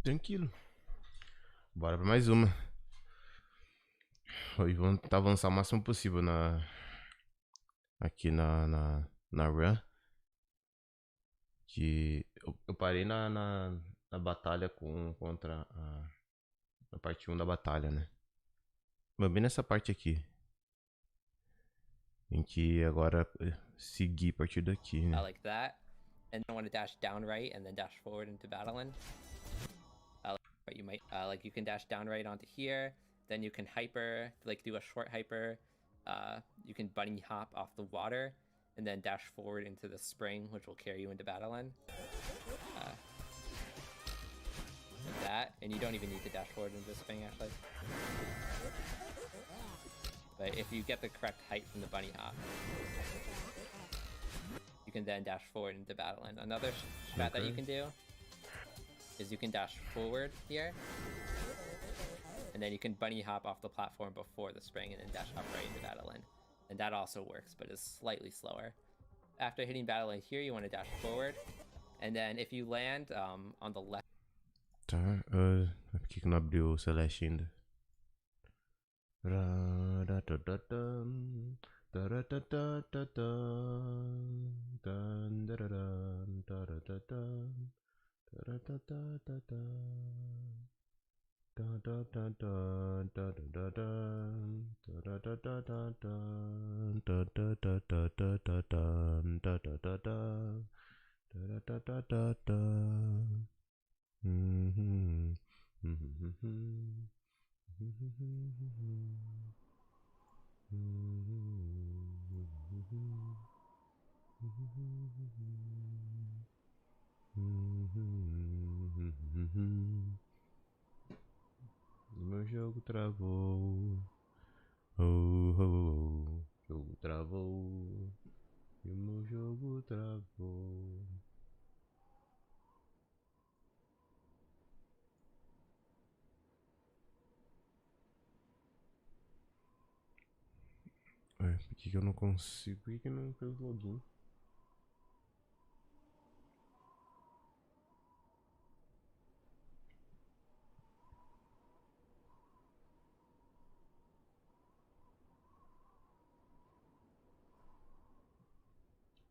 Tranquilo. Bora pra mais uma. Hoje vamos tentar avançar o máximo possível aqui na run. Eu parei na batalha contra a parte 1 da batalha, né? Mas bem nessa parte aqui. Em que agora seguir a partir daqui, né? Like that. And then want to dash down right and then dash forward into battling. But you might like you can dash down right onto here. Then you can hyper, like do a short hyper. You can bunny hop off the water and then dash forward into the spring, which will carry you into battling. Like that, and you don't even need to dash forward into the spring actually. But if you get the correct height from the bunny hop, you can then dash forward into battling. Another strat that you can do is you can dash forward here, and then you can bunny hop off the platform before the spring and then dash hop right into battle end. And that also works, but is slightly slower. After hitting battle end here, you want to dash forward, and then if you land on the left. Tá, por que não abriu o Celeste ainda? Meu jogo travou. Oh, oh, oh. Jogo travou. E o meu jogo travou. Ué, por que eu não consigo? Por que eu não fez login?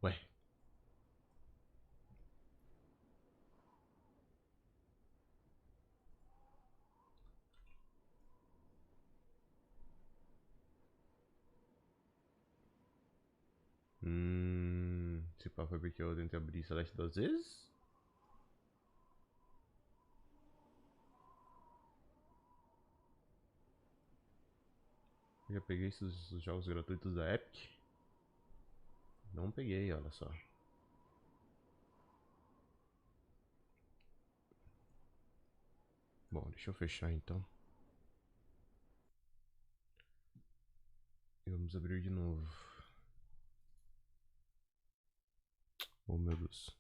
Ué. Se pá, foi porque eu tentei abrir Celeste 2 vezes? Eu já peguei esses jogos gratuitos da Epic? Não peguei, olha só. Bom, deixa eu fechar então. E vamos abrir de novo. Oh meu Deus.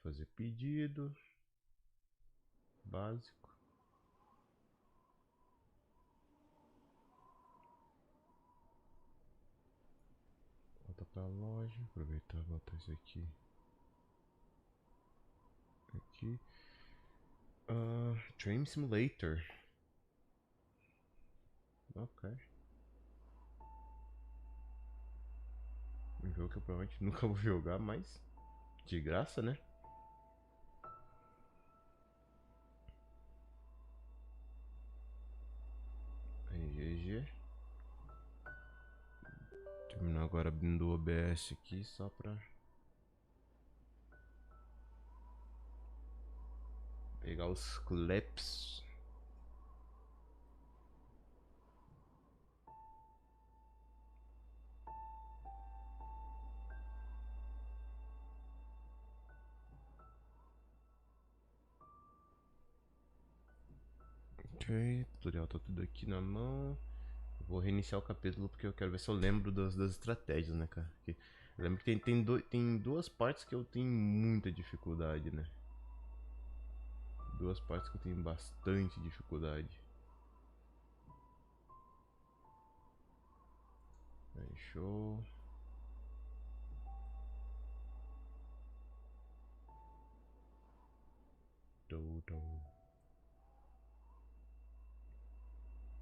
Fazer pedido. Básico. Volta pra loja. Aproveitar e botar isso aqui. Aqui. Train Simulator. Ok. Um jogo que eu provavelmente nunca vou jogar, mas de graça, né? GG. Terminar agora abrindo o OBS aqui só pra pegar os clips. Ok, tutorial tá tudo aqui na mão. Vou reiniciar o capítulo porque eu quero ver se eu lembro das estratégias, né, cara? Porque eu lembro que tem duas partes que eu tenho muita dificuldade, né? Duas partes que eu tenho bastante dificuldade. Show.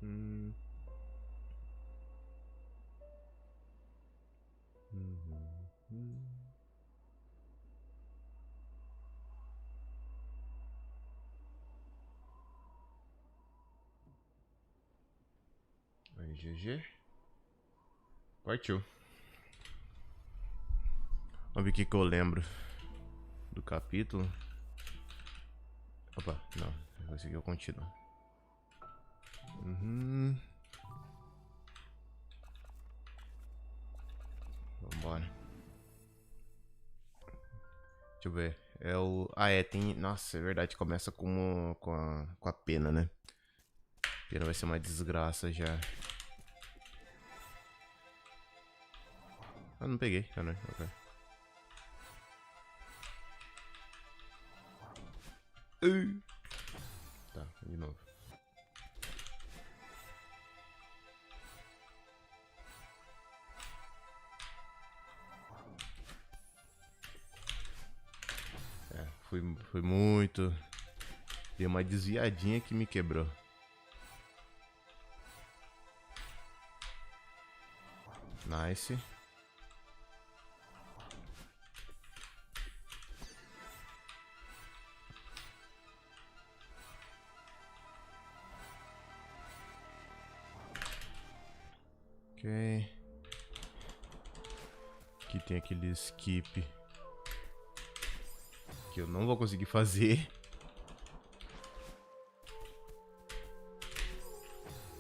Hum. Aí, GG. Partiu. Vamos ver o que eu lembro do capítulo. Opa, não. Esse aqui eu continuo. Vambora. Deixa eu ver. É o... Ah, tem... Nossa, é verdade. Começa com a pena, né? A pena vai ser uma desgraça já. Ah, não peguei. Ah, não. Ok. Tá, de novo. Foi muito... Dei uma desviadinha que me quebrou. Nice. Ok. Aqui tem aquele skip que eu não vou conseguir fazer.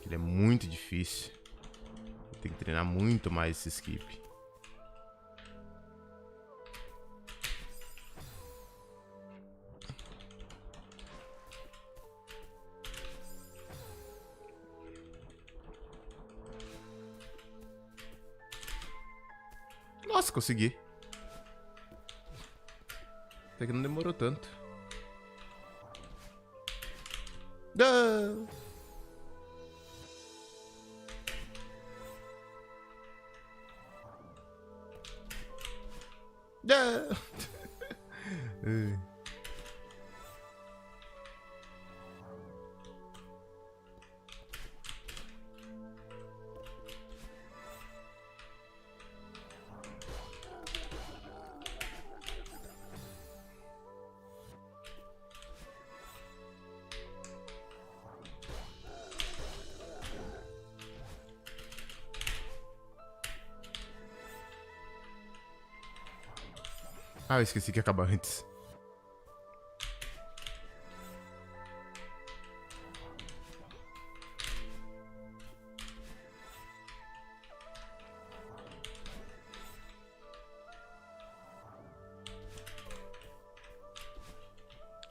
Ele é muito difícil. Tem que treinar muito mais esse skip. Nossa, consegui. Até que não demorou tanto. Não! Não! Ah, eu esqueci que ia acabar antes.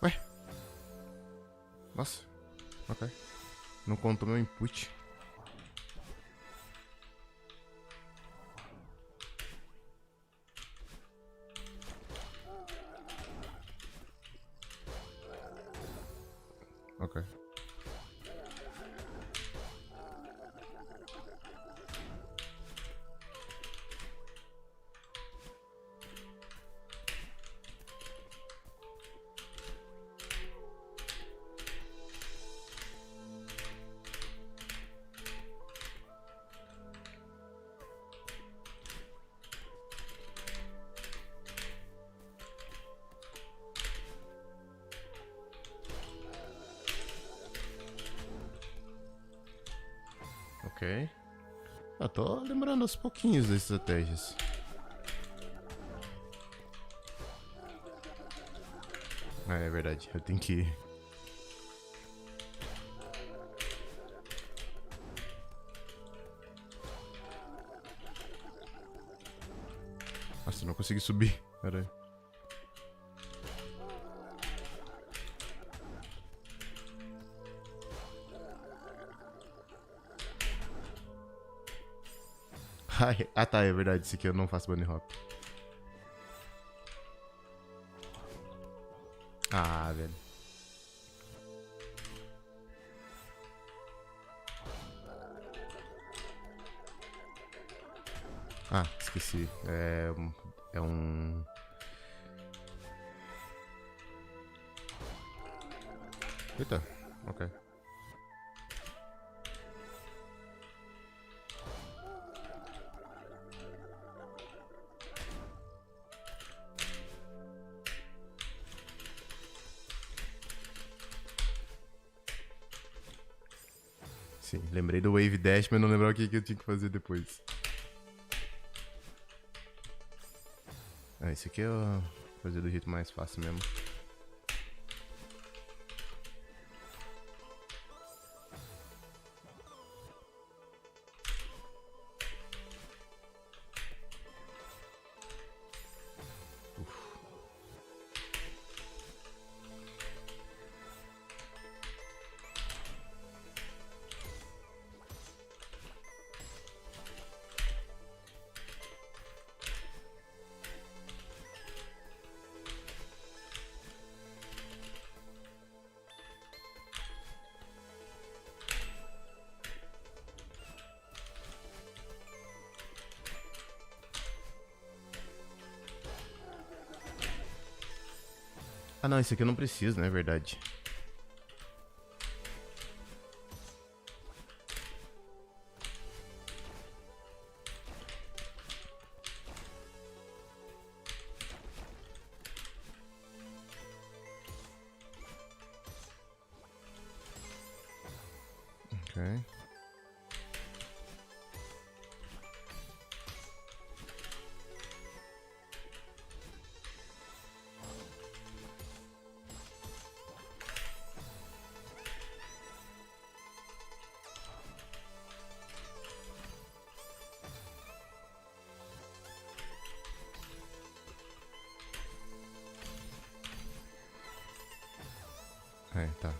Ué? Nossa. Ok. Não contou meu input. Ok. Ok. Eu tô lembrando aos pouquinhos das estratégias. Ah, é verdade. Eu tenho que... Nossa, eu não consegui subir. Pera aí. Ah, tá, é verdade. Esse aqui eu não faço bunny hop. Ah, velho. Ah, esqueci. É um... Eita, ok. Sim, lembrei do Wave Dash, mas não lembrava o que eu tinha que fazer depois. Ah, esse aqui eu vou fazer do jeito mais fácil mesmo. Ah não, esse aqui eu não preciso, né? É verdade. Ok. Tá.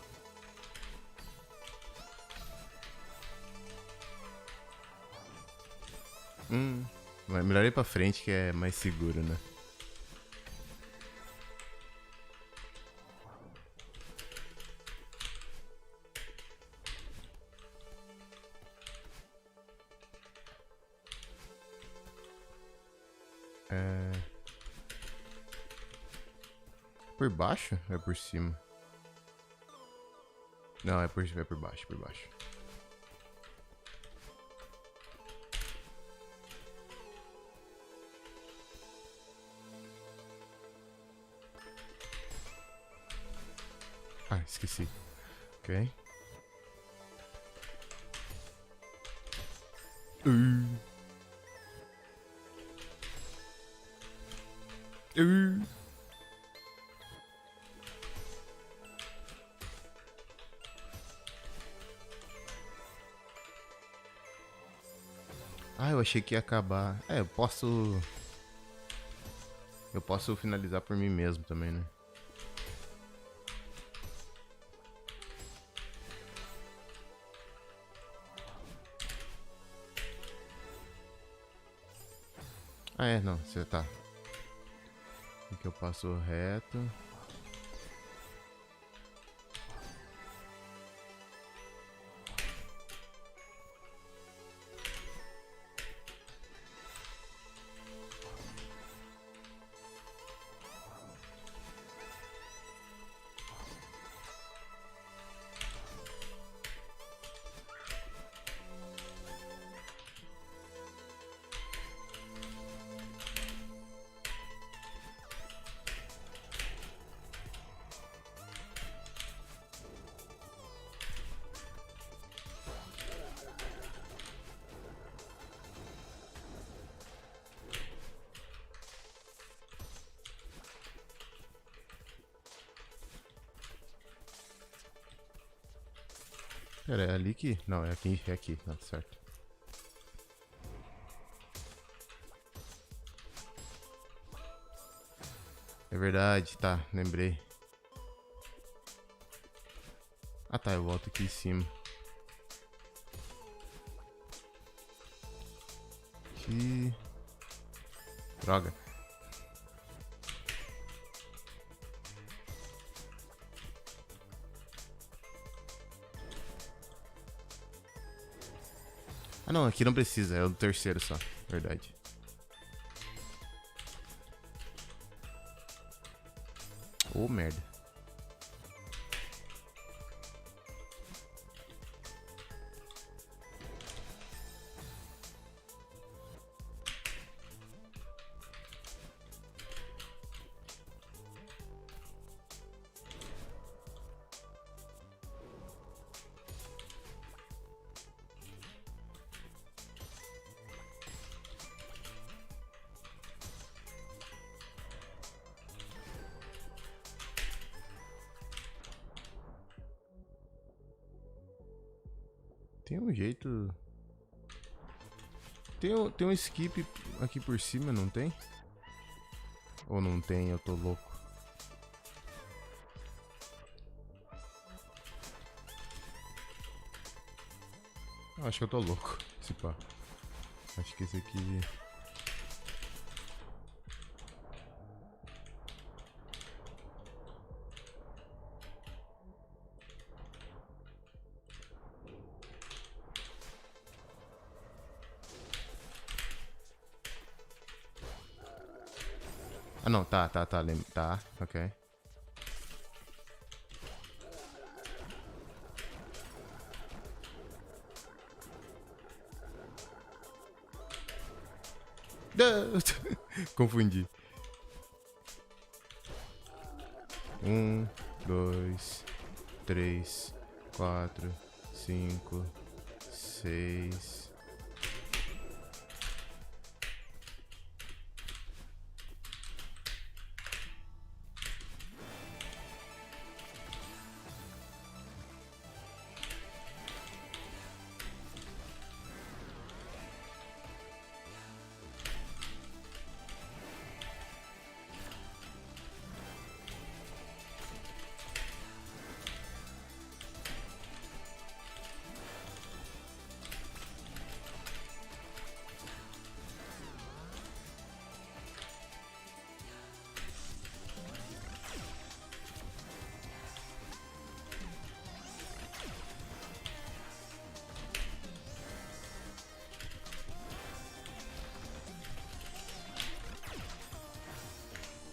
Melhor ir pra frente que é mais seguro, né? Por baixo ou é por cima? Não, é por baixo, por baixo. Ah, esqueci. Ok. Uh. Ah, eu achei que ia acabar. Eu posso... Eu posso finalizar por mim mesmo também, né? Ah, não, você tá. Aqui eu passo reto. Pera, é ali que... Não, é aqui, tá certo. É verdade, tá, lembrei. Ah tá, eu volto aqui em cima. Aqui... Droga. Ah não, aqui não precisa, é o terceiro só, verdade. Ô, merda. Tem um jeito... Tem um skip aqui por cima, não tem? Ou não tem, eu tô louco. Eu acho que eu tô louco, se pá. Acho que esse aqui... Ah, não, tá, ok. Confundi. 1, 2, 3, 4, 5, 6...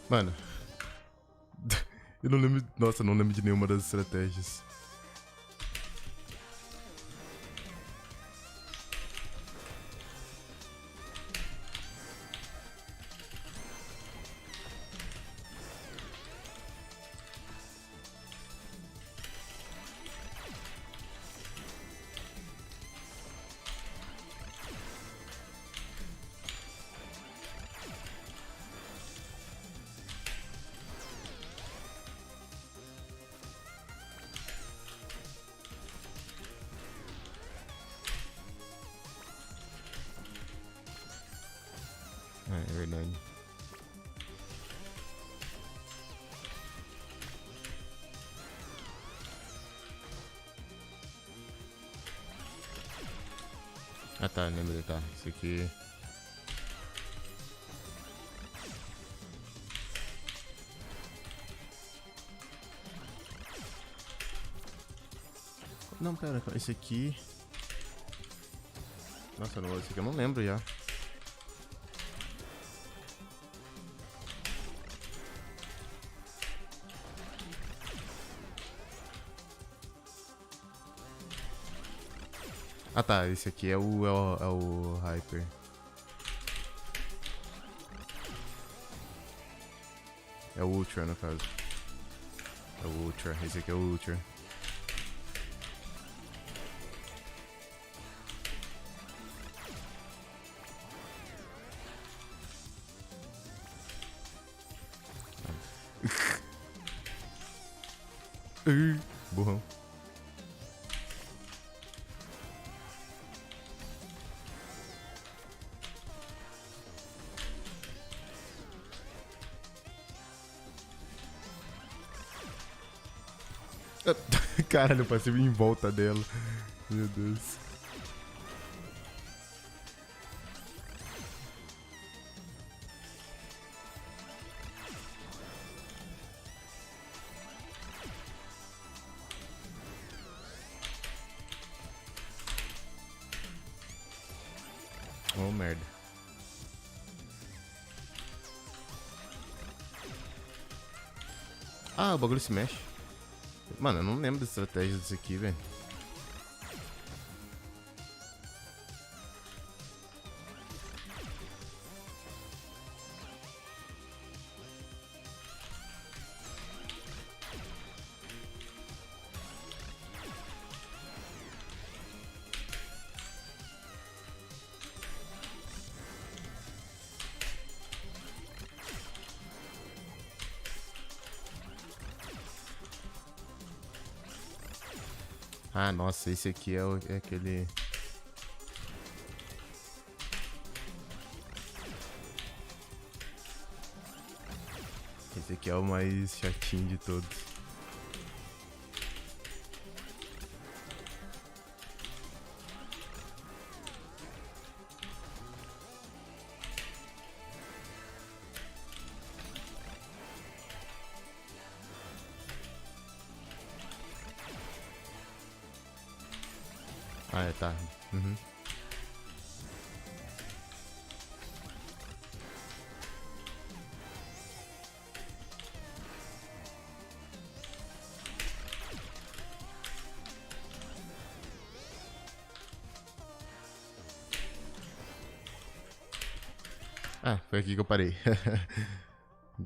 Mano, eu não lembro... Nossa, eu não lembro de nenhuma das estratégias. É verdade. Ah tá, lembrei, tá. Isso aqui... Não, pera, esse aqui... Nossa, não, esse aqui eu não lembro já. Ah tá, esse aqui é o Hyper. É o Ultra, no caso. É o Ultra, esse aqui é o Ultra. Burrão. Caralho, eu passei em volta dela. Meu Deus. Oh, merda. Ah, o bagulho se mexe. Mano, eu não lembro da estratégia disso aqui, velho. Ah, nossa, esse aqui é aquele... Esse aqui é o mais chatinho de todos. Ah, é, tá. Uhum. Ah, foi aqui que eu parei.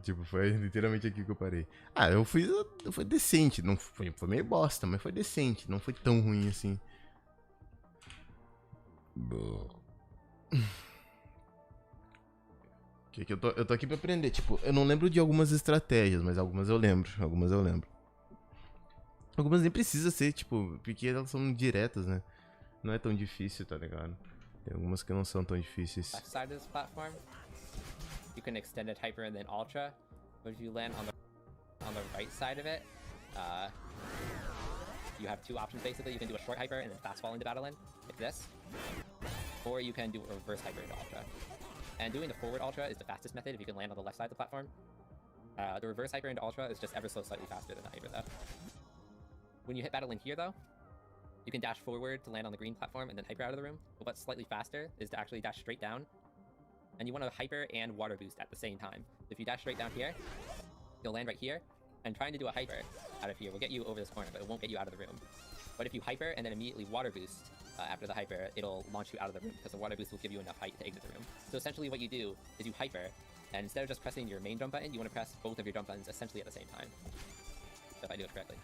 Tipo, foi literalmente aqui que eu parei. Ah, eu fui. Foi decente. Não foi meio bosta, mas foi decente. Não foi tão ruim assim. Que eu tô aqui pra aprender. Tipo, eu não lembro de algumas estratégias, mas algumas eu lembro. Algumas eu lembro. Algumas nem precisa ser, tipo, porque elas são diretas, né? Não é tão difícil, tá ligado? Tem algumas que não são tão difíceis. Left side of this platform, you can extend it hyper and then ultra. But if you land on the right side of it, you have two options basically. You can do a short hyper and then fast fall into battle end, like this, or you can do a reverse hyper into ultra. And doing the forward ultra is the fastest method if you can land on the left side of the platform. The reverse hyper into ultra is just ever so slightly faster than the hyper though. When you hit battle in here though, you can dash forward to land on the green platform and then hyper out of the room. But what's slightly faster is to actually dash straight down. And you want to hyper and water boost at the same time. If you dash straight down here, you'll land right here. And trying to do a hyper out of here will get you over this corner, but it won't get you out of the room. But if you hyper and then immediately water boost after the hyper, it'll launch you out of the room because the water boost will give you enough height to exit the room. So essentially what you do is you hyper, and instead of just pressing your main jump button, you want to press both of your jump buttons essentially at the same time. So if I do it correctly.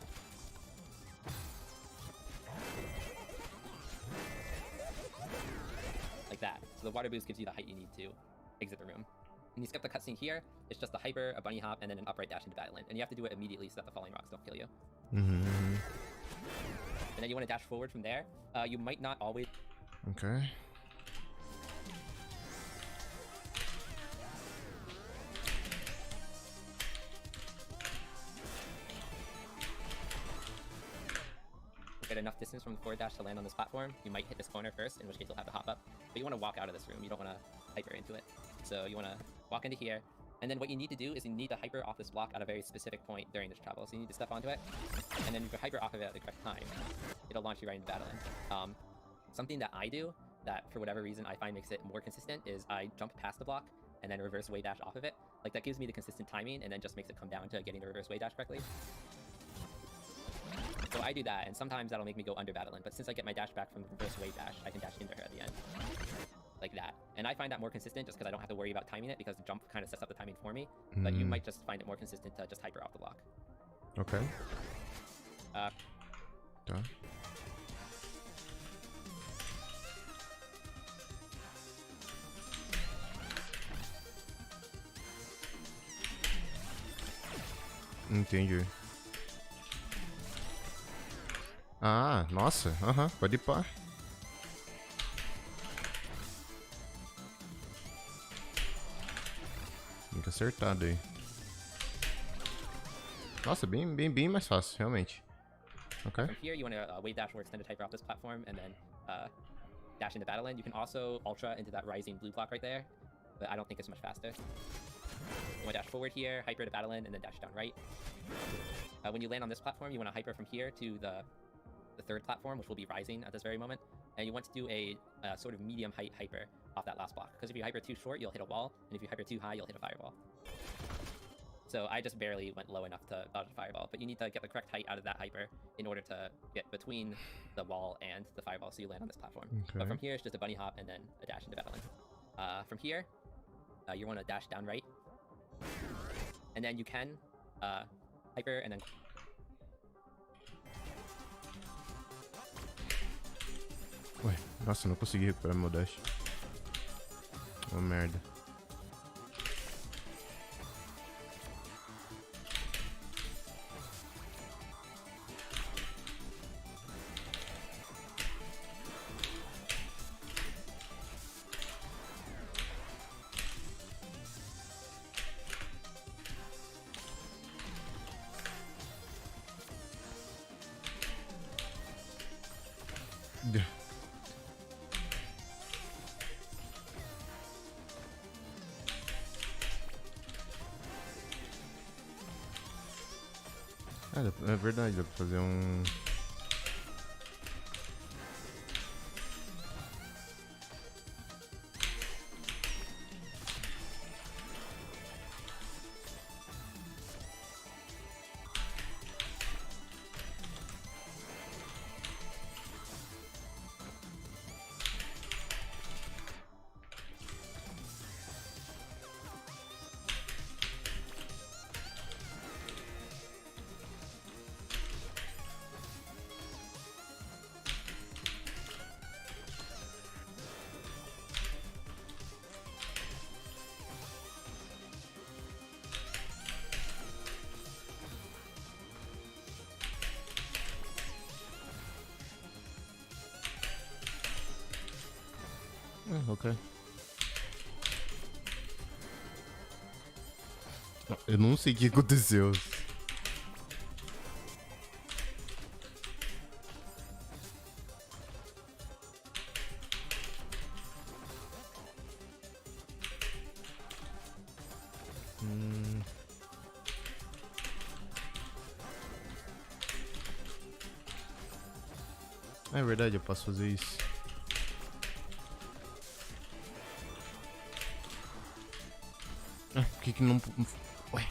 Like that. So the water boost gives you the height you need to exit the room. When you skip the cutscene here, it's just a hyper, a bunny hop, and then an upright dash into battle end. And you have to do it immediately so that the falling rocks don't kill you. Mm-hmm. And then you want to dash forward from there. You might not always... Okay. Get enough distance from the forward dash to land on this platform. You might hit this corner first, in which case you'll have to hop up. But you want to walk out of this room. You don't want to hyper into it. So you want to walk into here. And then what you need to do is you need to hyper off this block at a very specific point during this travel. So you need to step onto it. And then if you hyper off of it at the correct time, it'll launch you right into battle end. Something that I do that for whatever reason I find makes it more consistent is I jump past the block and then reverse way dash off of it. Like that gives me the consistent timing and then just makes it come down to getting the reverse way dash correctly. So I do that, and sometimes that'll make me go under battle end, but since I get my dash back from the reverse wave dash, I can dash into her at the end. Like that. And I find that more consistent just because I don't have to worry about timing it, because the jump kind of sets up the timing for me. But you might just find it more consistent to just hyper off the block. Okay. Tá. Entendi. Ah, nossa, pode ir pá. Muito acertado aí. Nossa, bem mais fácil, realmente. Okay. From here, you want to wave dash or extend a hyper off this platform, and then dash into battle end. You can also ultra into that rising blue block right there, but I don't think it's much faster. You want to dash forward here, hyper to battle end, and then dash down right. When you land on this platform, you want to hyper from here to the third platform, which will be rising at this very moment. And you want to do a sort of medium height hyper off that last block. Because if you hyper too short, you'll hit a wall. And if you hyper too high, you'll hit a fireball. So I just barely went low enough to dodge the fireball, but you need to get the correct height out of that hyper in order to get between the wall and the fireball so you land on this platform. Okay. But from here, it's just a bunny hop and then a dash into Battleland. From here, you want to dash down right. And then you can hyper and then... Ué, nossa, não consegui recuperar meu dash. Uma merda. Ah, é verdade, dá pra fazer um... Ok. Eu não sei o que aconteceu. É verdade, eu posso fazer isso. Por que não... Ué.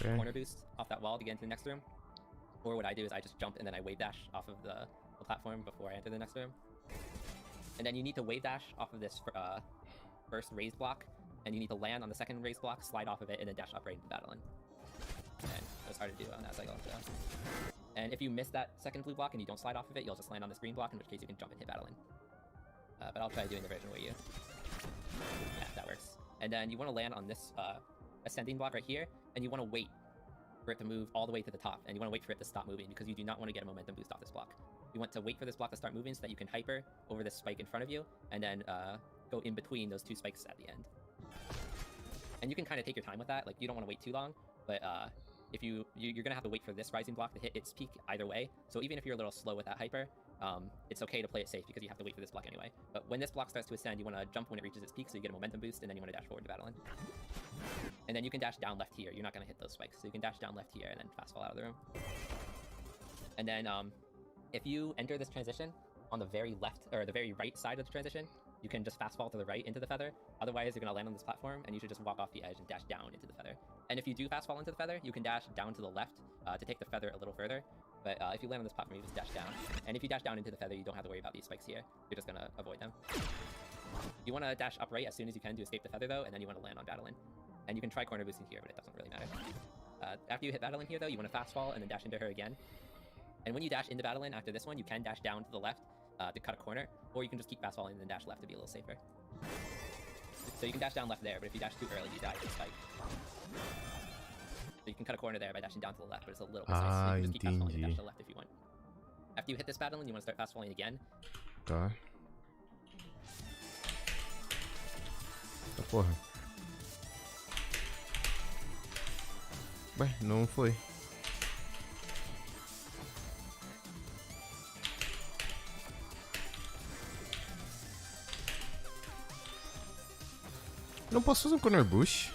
Okay. Corner boost off that wall to get into the next room. Or what I do is I just jump and then I wave dash off of the platform before I enter the next room. And then you need to wave dash off of this first raised block, and you need to land on the second raised block, slide off of it, and then dash up right into Battleland. And it was hard to do on that cycle. So. And if you miss that second blue block and you don't slide off of it, you'll just land on this green block, in which case you can jump and hit Battleland. But I'll try doing the version where you... Yeah, that works. And then you want to land on this ascending block right here, and you want to wait for it to move all the way to the top, and you want to wait for it to stop moving because you do not want to get a momentum boost off this block. You want to wait for this block to start moving so that you can hyper over this spike in front of you, and then go in between those two spikes at the end. And you can kind of take your time with that, like you don't want to wait too long, but if you're gonna have to wait for this rising block to hit its peak either way, so even if you're a little slow with that hyper, it's okay to play it safe because you have to wait for this block anyway. But when this block starts to ascend, you want to jump when it reaches its peak so you get a momentum boost, and then you want to dash forward to Battleland. And then you can dash down left here. You're not going to hit those spikes, so you can dash down left here and then fast fall out of the room. And then if you enter this transition on the very left, or the very right side of the transition, you can just fast fall to the right into the feather. Otherwise, you're going to land on this platform, and you should just walk off the edge and dash down into the feather. And if you do fast fall into the feather, you can dash down to the left to take the feather a little further. But if you land on this platform, you just dash down. And if you dash down into the feather, you don't have to worry about these spikes here. You're just going to avoid them. You want to dash upright as soon as you can to escape the feather, though, and then you want to land on Battleland. And you can try corner boosting here, but it doesn't really matter. After you hit Battleland here, though, you want to fast fall and then dash into her again. And when you dash into Battleland after this one, you can dash down to the left to cut a corner, or you can just keep fast falling and then dash left to be a little safer. So you can dash down left there, but if you dash too early, you die to the spike. So you can cut a corner there by dashing down to the left, but it's a little precise. So you can just keep fast falling and dash to the left if you want. After you hit this battle, you want to start fast falling again. Tá. Tá porra. Ué, não foi. Não posso fazer um corner bush?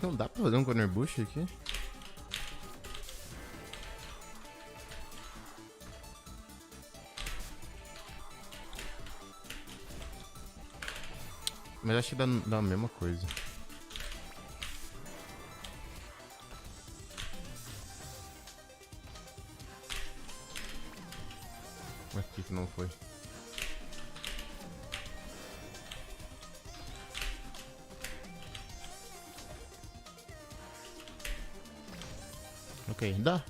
Não dá pra fazer um corner bush aqui? Mas acho que dá a mesma coisa. Aqui que não foi. Ok, dá.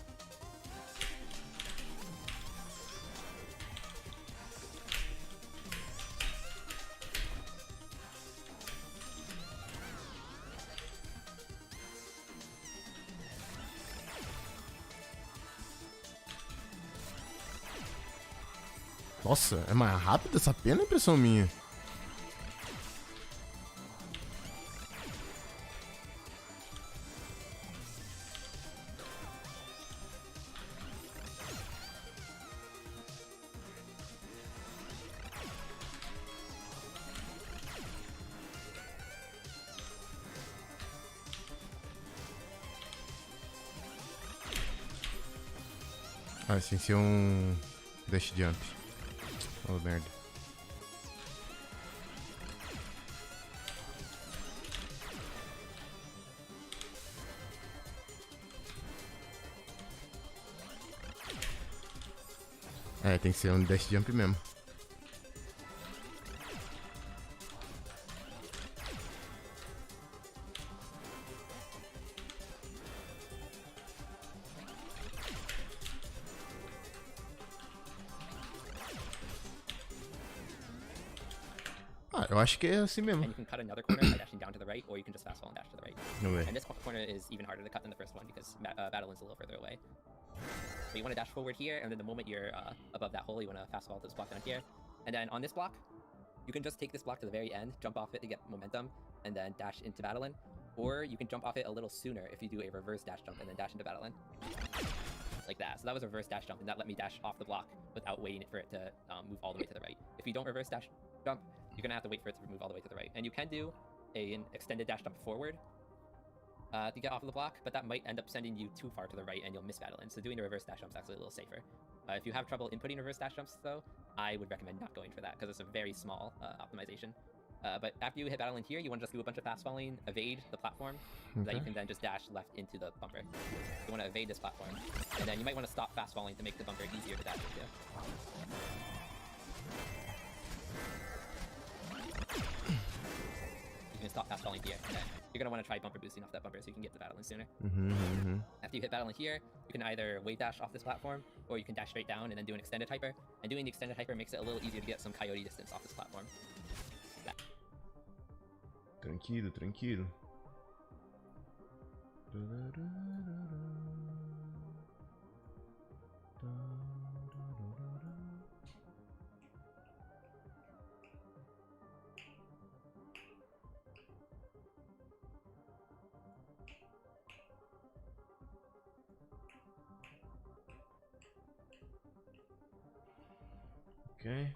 Nossa, é mais rápido essa pena, impressão minha. Ah, esse tem que ser um dash jump. Oh, merda. É, tem que ser um dash jump mesmo. Ah, eu acho que é assim mesmo. And you can cut another corner by dashing down to the right, or you can just fast fall and dash to the right. No way. And this corner is even harder to cut than the first one because Battleland's a little further away. So you want to dash forward here, and then the moment you're above that hole, you want to fast fall to this block down here. And then on this block, you can just take this block to the very end, jump off it to get momentum, and then dash into Battleland. Or you can jump off it a little sooner if you do a reverse dash jump and then dash into Battleland. Like that. So that was a reverse dash jump, and that let me dash off the block without waiting for it to move all the way to the right. If you don't reverse dash jump, you're gonna have to wait for it to move all the way to the right. And you can do an extended dash jump forward to get off of the block, but that might end up sending you too far to the right and you'll miss Battleland. So doing a reverse dash jump is actually a little safer. If you have trouble inputting reverse dash jumps though, I would recommend not going for that because it's a very small optimization. But after you hit Battleland here, you want to just do a bunch of fast falling, evade the platform, so that you can then just dash left into the bumper. You want to evade this platform, and then you might want to stop fast falling to make the bumper easier to dash into. You can stop fast falling here, and then you're going to want to try bumper boosting off that bumper so you can get to Battleland sooner. After you hit Battleland here, you can either wave dash off this platform, or you can dash straight down and then do an extended hyper. And doing the extended hyper makes it a little easier to get some coyote distance off this platform. Tranquilo, tranquilo. Ok.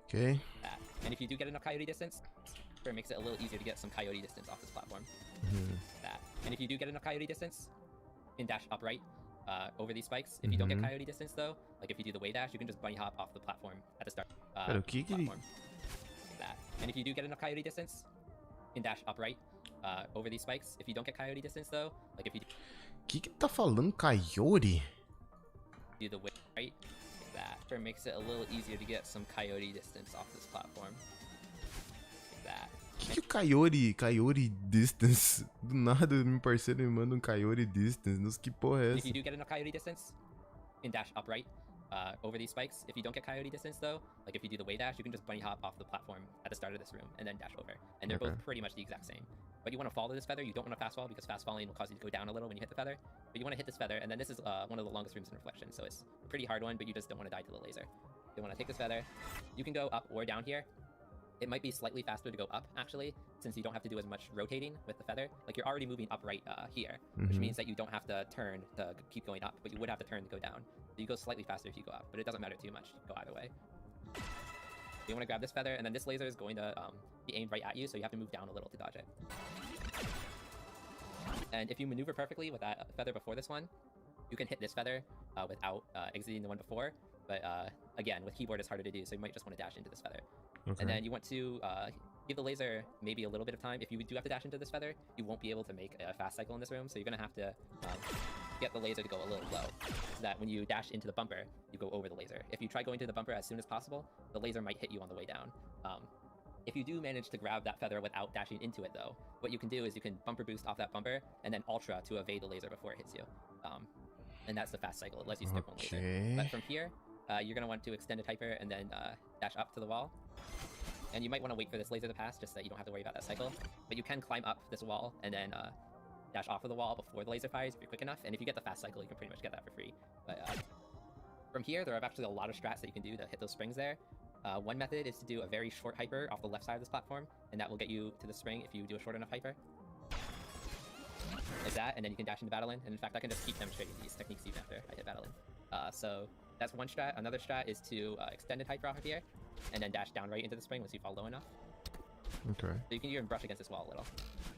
Ok. That. And if you do get enough coyote distance, it makes it a little easier to get some coyote distance off this platform. That. And if you do get enough coyote distance, you can dash upright over these spikes. If you don't get coyote distance though, like if you do the way dash, you can just bunny hop off the platform at the start. Pera, o que que ele... Platform. Like that. And if you do get enough coyote distance, you can dash upright over these spikes. If you don't get coyote distance though, like if you que ele tá falando, coyote? do the way right, like that. It makes it a little easier to get some coyote distance off this platform. Like that. Que o coyote distance? Do nada, meu parceiro me manda um coyote distance. Nossa, que porra é If essa? you do get enough coyote distance, you can dash upright over these spikes. If you don't get coyote distance though, like if you do the way dash, you can just bunny hop off the platform at the start of this room and then dash over. And they're both pretty much the exact same. But you want to follow this feather, you don't want to fast fall because fast falling will cause you to go down a little when you hit the feather. But you want to hit this feather, and then this is one of the longest rooms in reflection, so it's a pretty hard one, but you just don't want to die to the laser. You want to take this feather. You can go up or down here. It might be slightly faster to go up, actually, since you don't have to do as much rotating with the feather. Like, you're already moving up right here, which means that you don't have to turn to keep going up, but you would have to turn to go down. So you go slightly faster if you go up, but it doesn't matter too much. You go either way. You want to grab this feather, and then this laser is going to be aimed right at you, so you have to move down a little to dodge it. And if you maneuver perfectly with that feather before this one, you can hit this feather without exiting the one before. But again, with keyboard, it's harder to do, so you might just want to dash into this feather. Okay. And then you want to give the laser maybe a little bit of time. If you do have to dash into this feather, you won't be able to make a fast cycle in this room, so you're going to have to get the laser to go a little low, so that when you dash into the bumper, you go over the laser. If you try going to the bumper as soon as possible, the laser might hit you on the way down. If you do manage to grab that feather without dashing into it though, what you can do is you can bumper boost off that bumper and then ultra to evade the laser before it hits you. And that's the fast cycle. It lets you skip one laser. But from here, you're going to want to extend a hyper and then dash up to the wall. And you might want to wait for this laser to pass just so that you don't have to worry about that cycle. But you can climb up this wall and then dash off of the wall before the laser fires if you're quick enough. And if you get the fast cycle, you can pretty much get that for free. But from here, there are actually a lot of strats that you can do to hit those springs there. One method is to do a very short hyper off the left side of this platform, and that will get you to the spring if you do a short enough hyper. Like that, and then you can dash into Battle In, and in fact I can just keep demonstrating these techniques even after I hit Battle In. So that's one strat. Another strat is to extended hyper off of here, and then dash down right into the spring once you fall low enough. Okay. So you can even brush against this wall a little,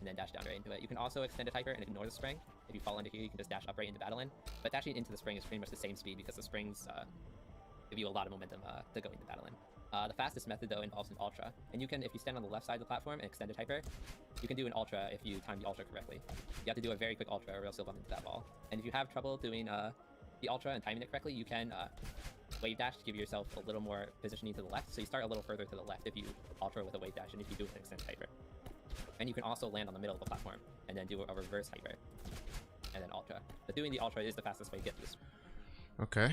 and then dash down right into it. You can also extend a hyper and ignore the spring. If you fall into here, you can just dash up right into Battle In. But dashing into the spring is pretty much the same speed because the springs give you a lot of momentum to go into Battle In. The fastest method though involves an ultra, and you can, if you stand on the left side of the platform and extend a hyper, you can do an ultra if you time the ultra correctly. You have to do a very quick ultra or else you'll bump into that wall. And if you have trouble doing the ultra and timing it correctly, you can wave dash to give yourself a little more positioning to the left. So you start a little further to the left if you ultra with a wave dash, and if you do an extended hyper. And you can also land on the middle of the platform and then do a reverse hyper and then ultra. But doing the ultra is the fastest way to get to this. Ok.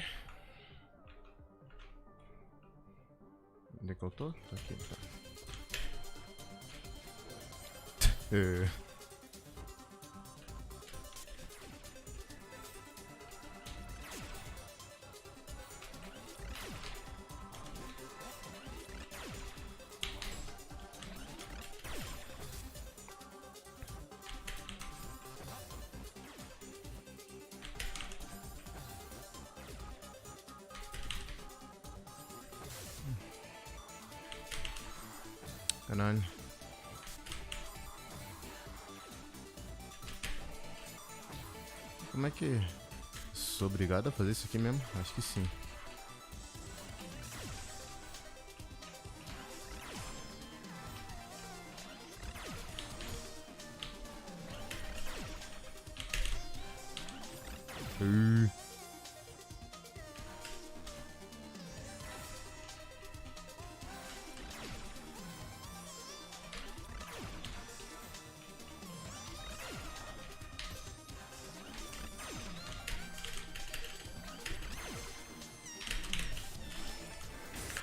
Onde é que eu tô? Tô aqui, tá. Caralho. Como é que... Sou obrigado a fazer isso aqui mesmo? Acho que sim.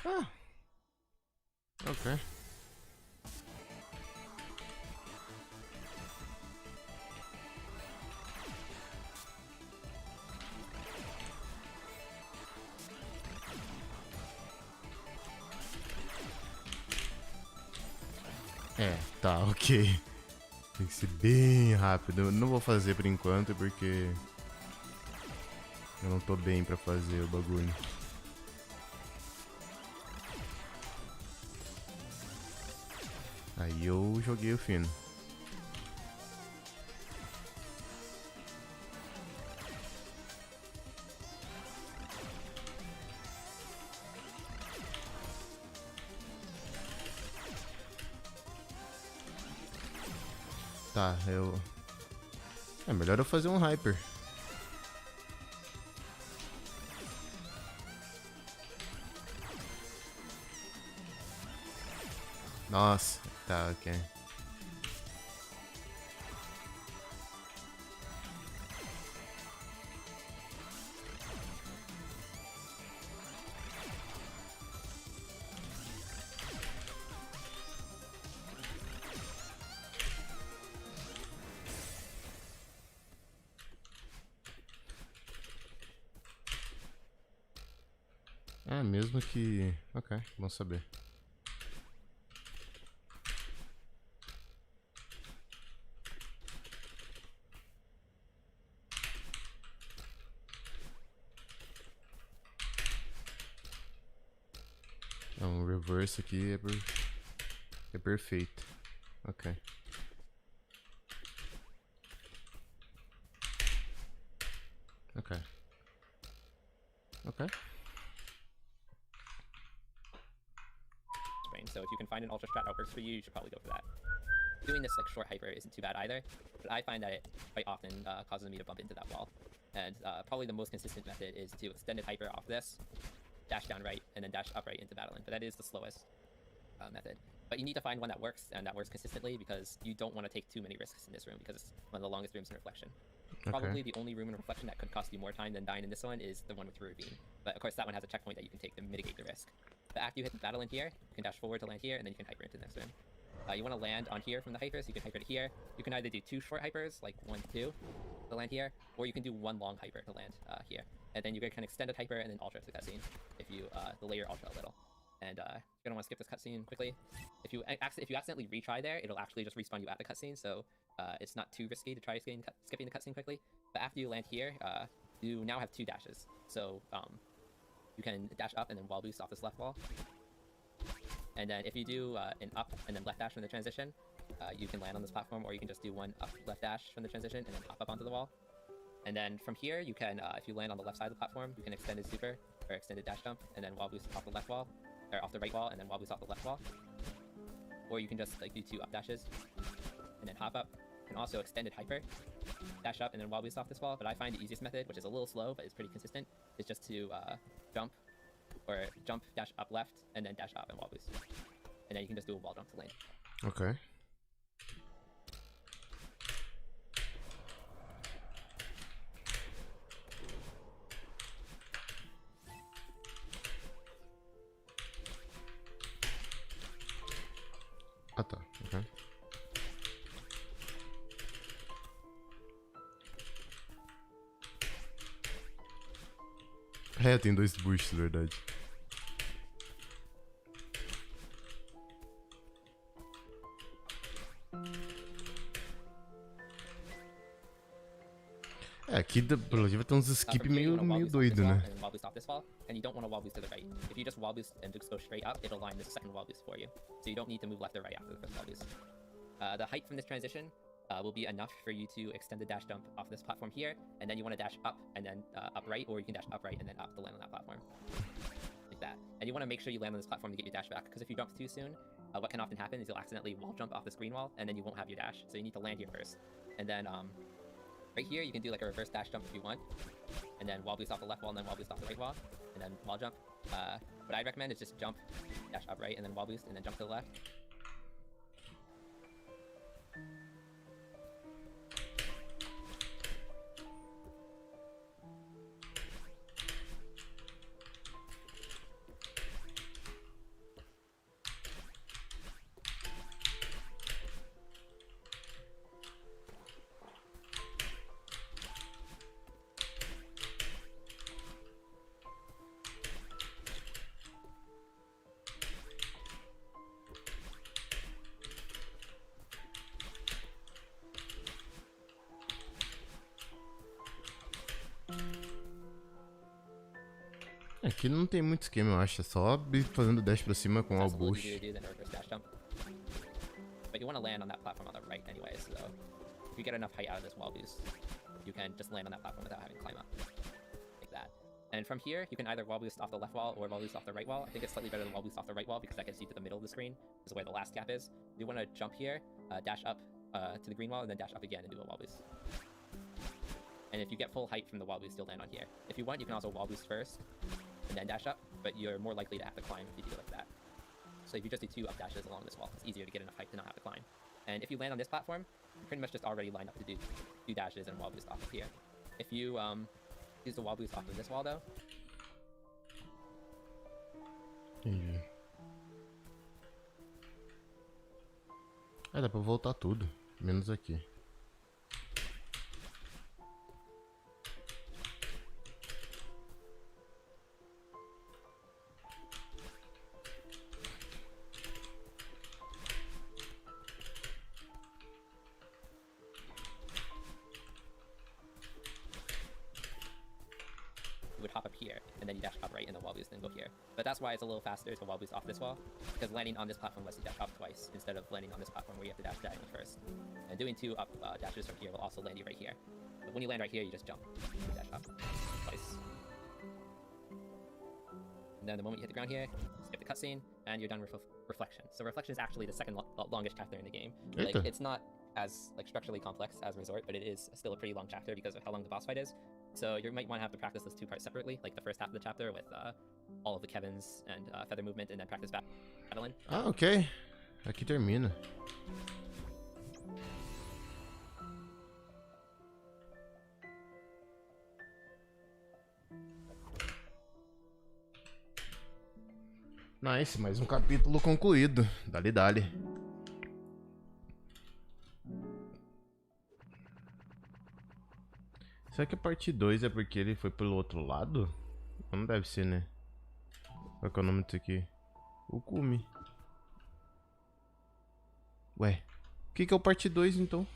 Ah. Ok. É, tá, ok. Tem que ser bem rápido. Eu não vou fazer por enquanto porque eu não tô bem pra fazer o bagulho. Aí eu joguei o fino. Tá, é melhor eu fazer um hyper. Nossa, tá, ok. Ah, mesmo que... Ok, bom saber. Um reverse aqui é perfeito. Ok. Ok. Ok. So if you can find an ultra strat that works for you, you should probably go for that. Doing this like short hyper isn't too bad either, but I find that it quite often causes me to bump into that wall. And probably the most consistent method is to extend it hyper off this, dash down right, and then dash up right into Battleland. But that is the slowest method. But you need to find one that works, and that works consistently, because you don't want to take too many risks in this room, because it's one of the longest rooms in Reflection. Okay. Probably the only room in Reflection that could cost you more time than dying in this one is the one with the Ravine. But of course that one has a checkpoint that you can take to mitigate the risk. But after you hit the Battleland here, you can dash forward to land here, and then you can hyper into the next room. You want to land on here from the hyper, so you can hyper to here. You can either do 2 short hypers, like 1, 2, to land here, or you can do 1 long hyper to land here. And then you can extend a hyper and then ultra to the cutscene if you delay your ultra a little. And you're gonna want to skip this cutscene quickly. If you accidentally retry there, it'll actually just respawn you at the cutscene, so it's not too risky to try skipping the cutscene quickly. But after you land here, you now have 2 dashes. So you can dash up and then wall boost off this left wall. And then if you do an up and then left dash from the transition, you can land on this platform, or you can just do 1 up left dash from the transition and then hop up onto the wall. And then from here, you can, if you land on the left side of the platform, you can extend a super or extended dash jump and then wall boost off the left wall, or off the right wall, and then wall boost off the left wall. Or you can just like do 2 up dashes and then hop up. And also extended hyper, dash up and then wall boost off this wall. But I find the easiest method, which is a little slow but is pretty consistent, is just to jump, dash up left, and then dash up and wall boost. And then you can just do a wall jump to lane. Okay. Ah tá, ok. É, tem 2 boosts, verdade. É, aqui pelo jeito vai ter uns skip meio doido, né? And wall boost off this wall, and you don't want to wall boost to the right. If you just wall boost and just go straight up, it'll line this second wall boost for you. So you don't need to move left or right after the first wall boost. The height from this transition will be enough for you to extend the dash jump off this platform here, and then you want to dash up and then up right, or you can dash up right and then up to land on that platform. Like that. And you want to make sure you land on this platform to get your dash back, because if you jump too soon, what can often happen is you'll accidentally wall jump off this green wall, and then you won't have your dash. So you need to land here first. And then right here, you can do like a reverse dash jump if you want, and then wall boost off the left wall, and then wall boost off the right wall, and then wall jump. What I'd recommend is just jump, dash up right, and then wall boost, and then jump to the left. Aqui não tem muito esquema, eu acho. É só fazendo dash pra cima com all boost. want to land on that platform on the right anyway, so if you get enough height out of this wall boost, you can just land on that platform without having to climb up. Like that. And from here, you can either wall boost off the left wall or wall boost off the right wall. I think it's slightly better to wall boost off the right wall because that gets you to the middle of the screen, which is where the last gap is. You want to jump here, dash up to the green wall, and then dash up again and do a wall boost. And if you get full height from the wall boost, you'll land on here. If you want, you can also wall boost first, and then dash up, but you're more likely to have to climb if you do it like that. So if you just do 2 up dashes along this wall, it's easier to get enough height to not have to climb. And if you land on this platform, you're pretty much just already lined up to do 2 dashes and wall boost off of here. If you use the wall boost off of this wall, though... Entendi. Dá pra voltar tudo, menos aqui. would hop up here, and then you dash up right in the wall boost and go here. But that's why it's a little faster to wall boost off this wall, because landing on this platform lets you dash up twice, instead of landing on this platform where you have to dash diagonally first. And doing 2 up dashes from here will also land you right here. But when you land right here, you just jump and dash up twice. And then the moment you hit the ground here, skip the cutscene, and you're done with Reflection. So Reflection is actually the second longest chapter in the game. Like, it's not as structurally complex as Resort, but it is still a pretty long chapter because of how long the boss fight is. So you might want to have to practice those 2 parts separately, like the first half of the chapter with all of the Kevins and feather movement, and then practice battling. Ah, ok. Aqui termina. Nice, mais um capítulo concluído. Dale, dale. Será que a parte 2 é porque ele foi pelo outro lado? Não deve ser, né? Qual que é o nome disso aqui? O Kumi. Ué, o que é o parte 2 então?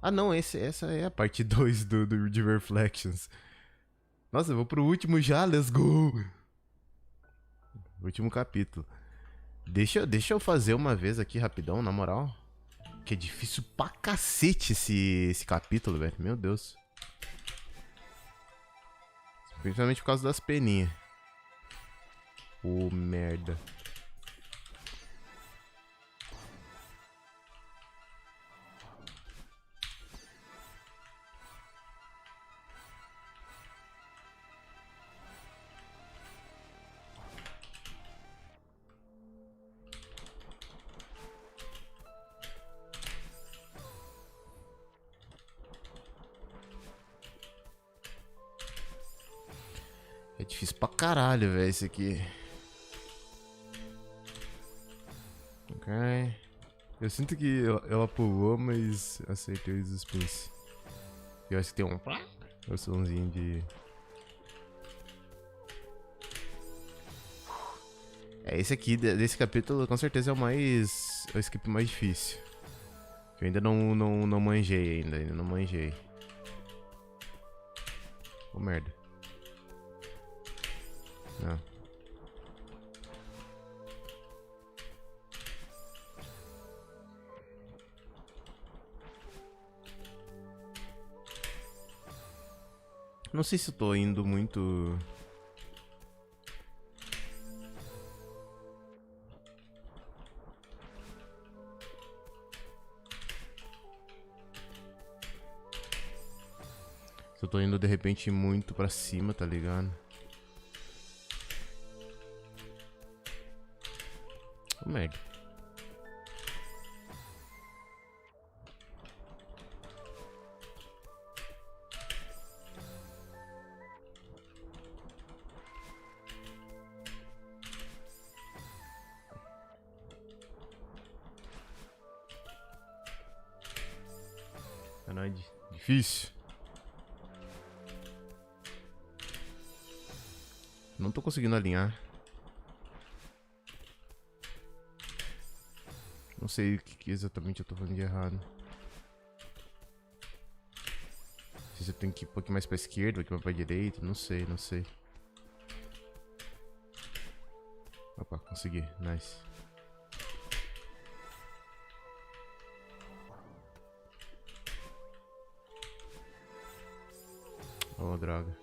Ah não, essa é a parte 2 de Reflections. Nossa, eu vou pro último já, let's go! Último capítulo. Deixa eu fazer uma vez aqui rapidão, na moral. Que é difícil pra cacete esse capítulo, velho. Meu Deus. Principalmente por causa das peninhas. Ô, merda. É difícil pra caralho, velho, esse aqui. Ok. Eu sinto que ela pulou, mas acertei os spins. Eu acho que tem um somzinho de... É, esse aqui, desse capítulo, com certeza é o skip mais difícil. Que eu ainda não manjei ainda não manjei. Ô, merda. Não. Não sei se eu tô indo muito... Se eu tô indo de repente muito pra cima, tá ligado? Merda. Não é difícil. Não tô conseguindo alinhar. Não sei o que exatamente eu tô fazendo de errado. Não sei se eu tenho que ir um pouquinho mais pra esquerda, um pouquinho mais pra direita. Não sei. Opa, consegui. Nice. Oh, droga.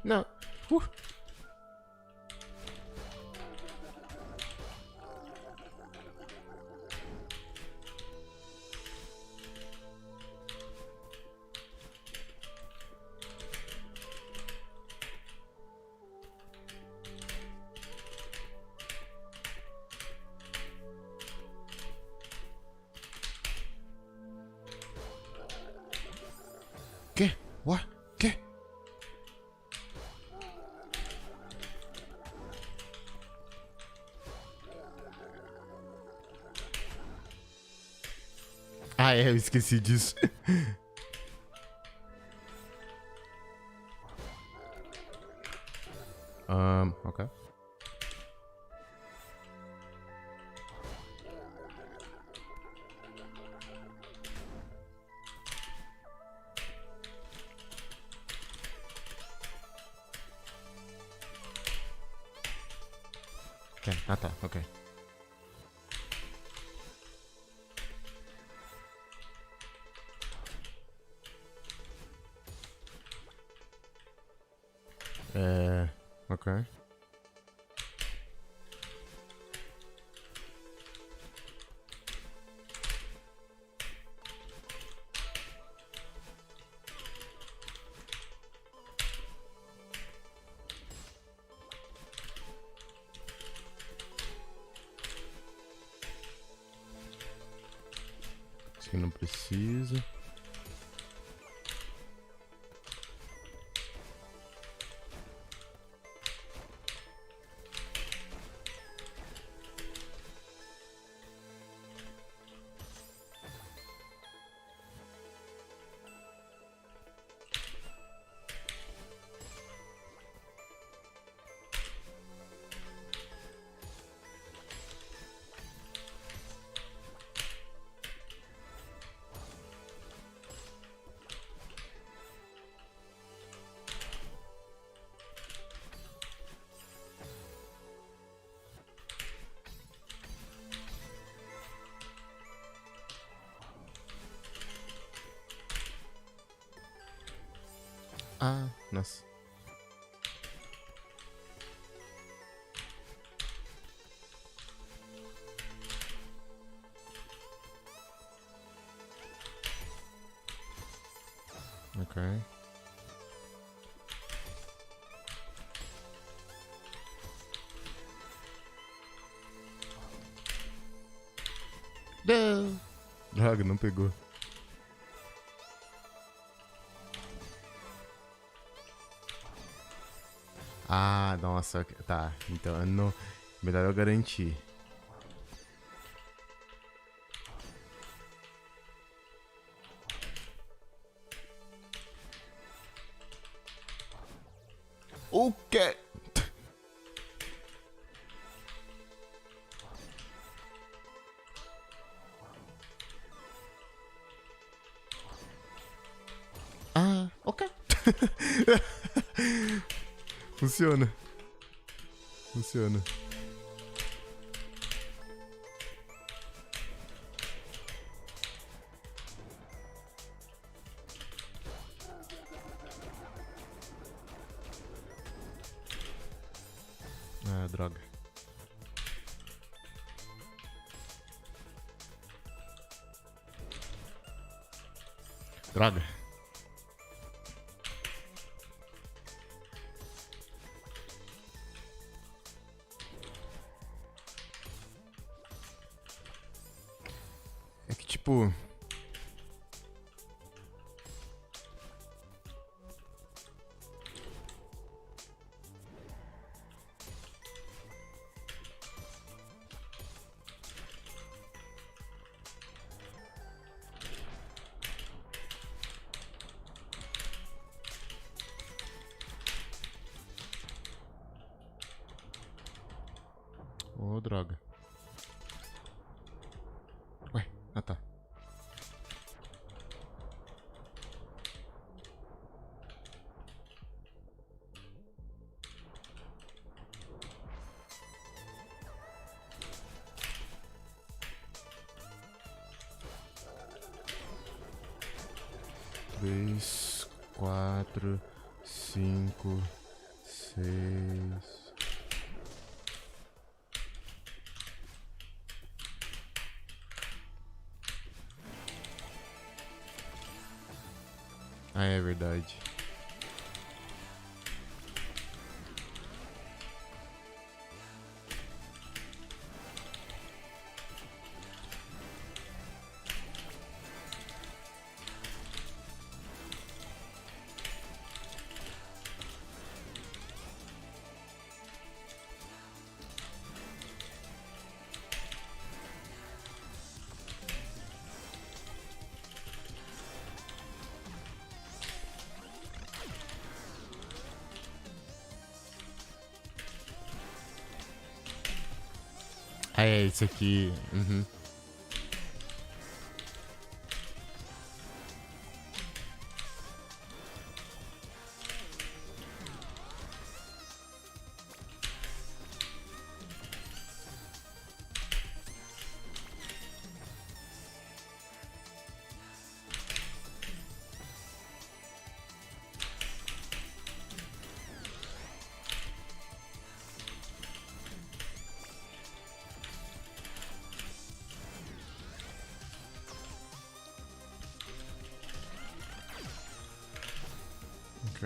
Não. Que? What? Que? Ah, é, eu esqueci disso. Ok. Ah, tá, ok. Ok. Isso aqui não precisa. Ah, nossa. Ok. Não. Droga, não pegou. Ah, nossa. Tá, então não... melhor eu garantir. O quê? Ah, ok. Funciona. Funciona. Ah, droga. Droga. É que tipo... Ô, droga. Ué, ah tá. 3, 4, 5, 6. Ah, é verdade. Ah, é esse aqui. Uhum. Ok.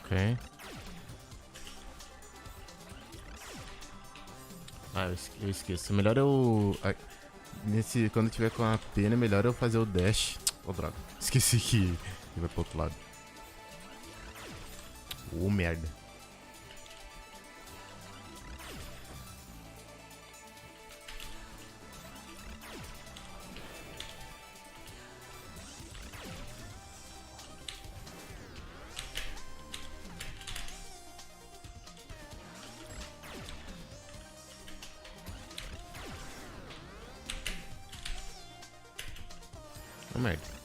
Ok. Ah, eu esqueço. Melhor eu. Quando tiver com a pena, é melhor eu fazer o dash. Oh, droga. Esqueci que vai pro outro lado. Ô, merda. Ô, merda.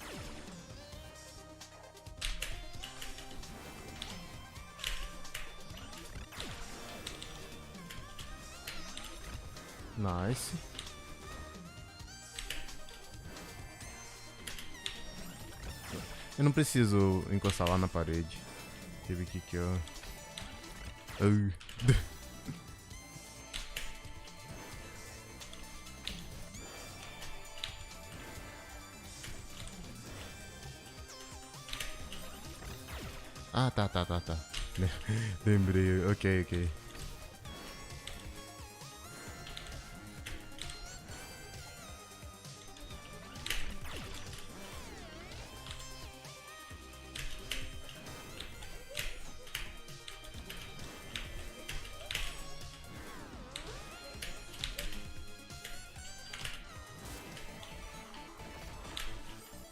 Nice. Eu não preciso encostar lá na parede. Teve que eu. Ai. Ah, tá. Lembrei. Ok.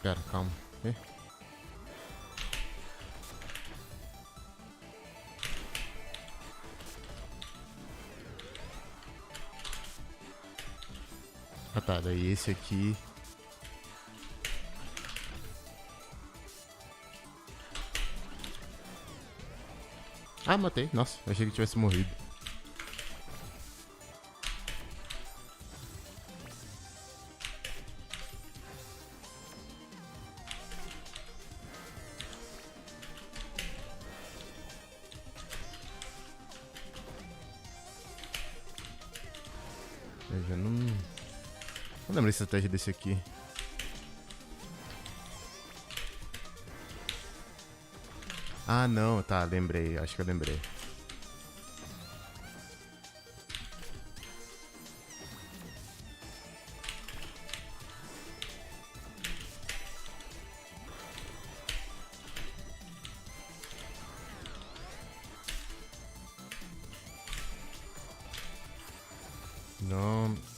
Pera, calma. Ah, tá. Daí esse aqui. Ah, matei. Nossa, achei que tivesse morrido. Eu já não lembro a estratégia desse aqui. Ah, não. Tá, lembrei. Acho que eu lembrei.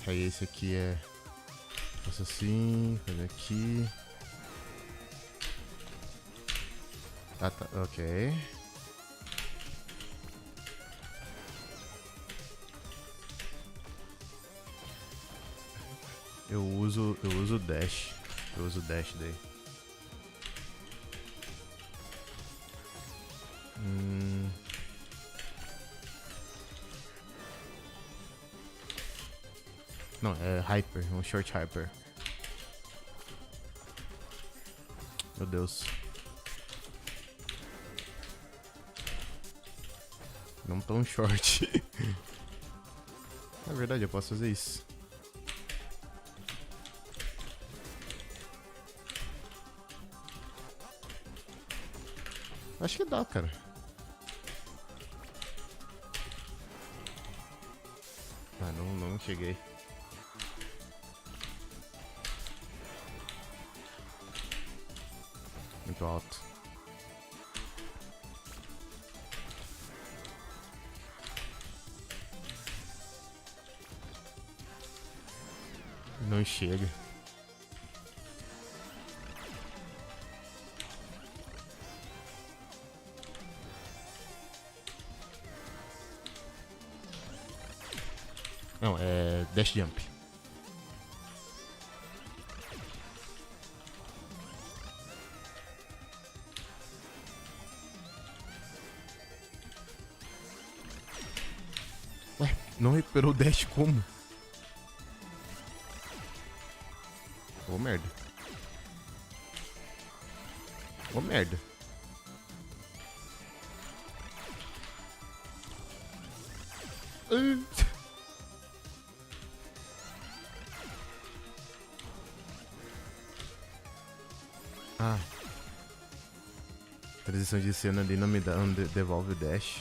Aí esse aqui é... Faço assim, fazer aqui. Ah, tá, ok. Eu uso dash. Eu uso dash daí. Não, é hyper, um short hyper. Meu Deus. Não tão short. Na verdade, eu posso fazer isso. Acho que dá, cara. Ah, não cheguei. Muito alto. Não chega. Não, é dash jump. Ué, não recuperou o dash como? Ô merda. Ô merda. Ah. Transição de cena ali não me dá, não devolve o dash.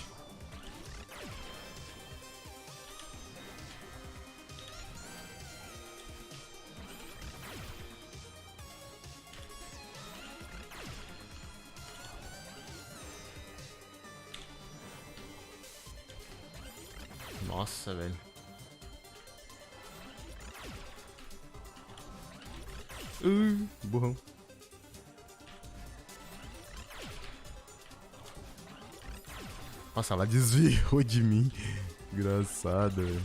Nossa, velho. Burrão. Nossa, ela desviou de mim. Engraçado, velho.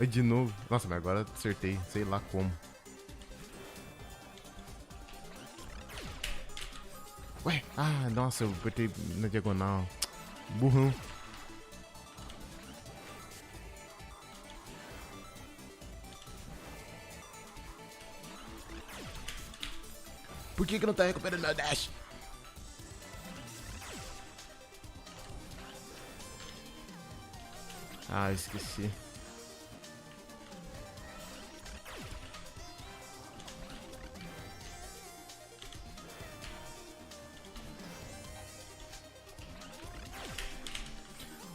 De novo. Nossa, mas agora acertei. Sei lá como. Ué, ah, nossa, eu apertei na diagonal. Burrão. Por que não tá recuperando meu dash? Ah, esqueci.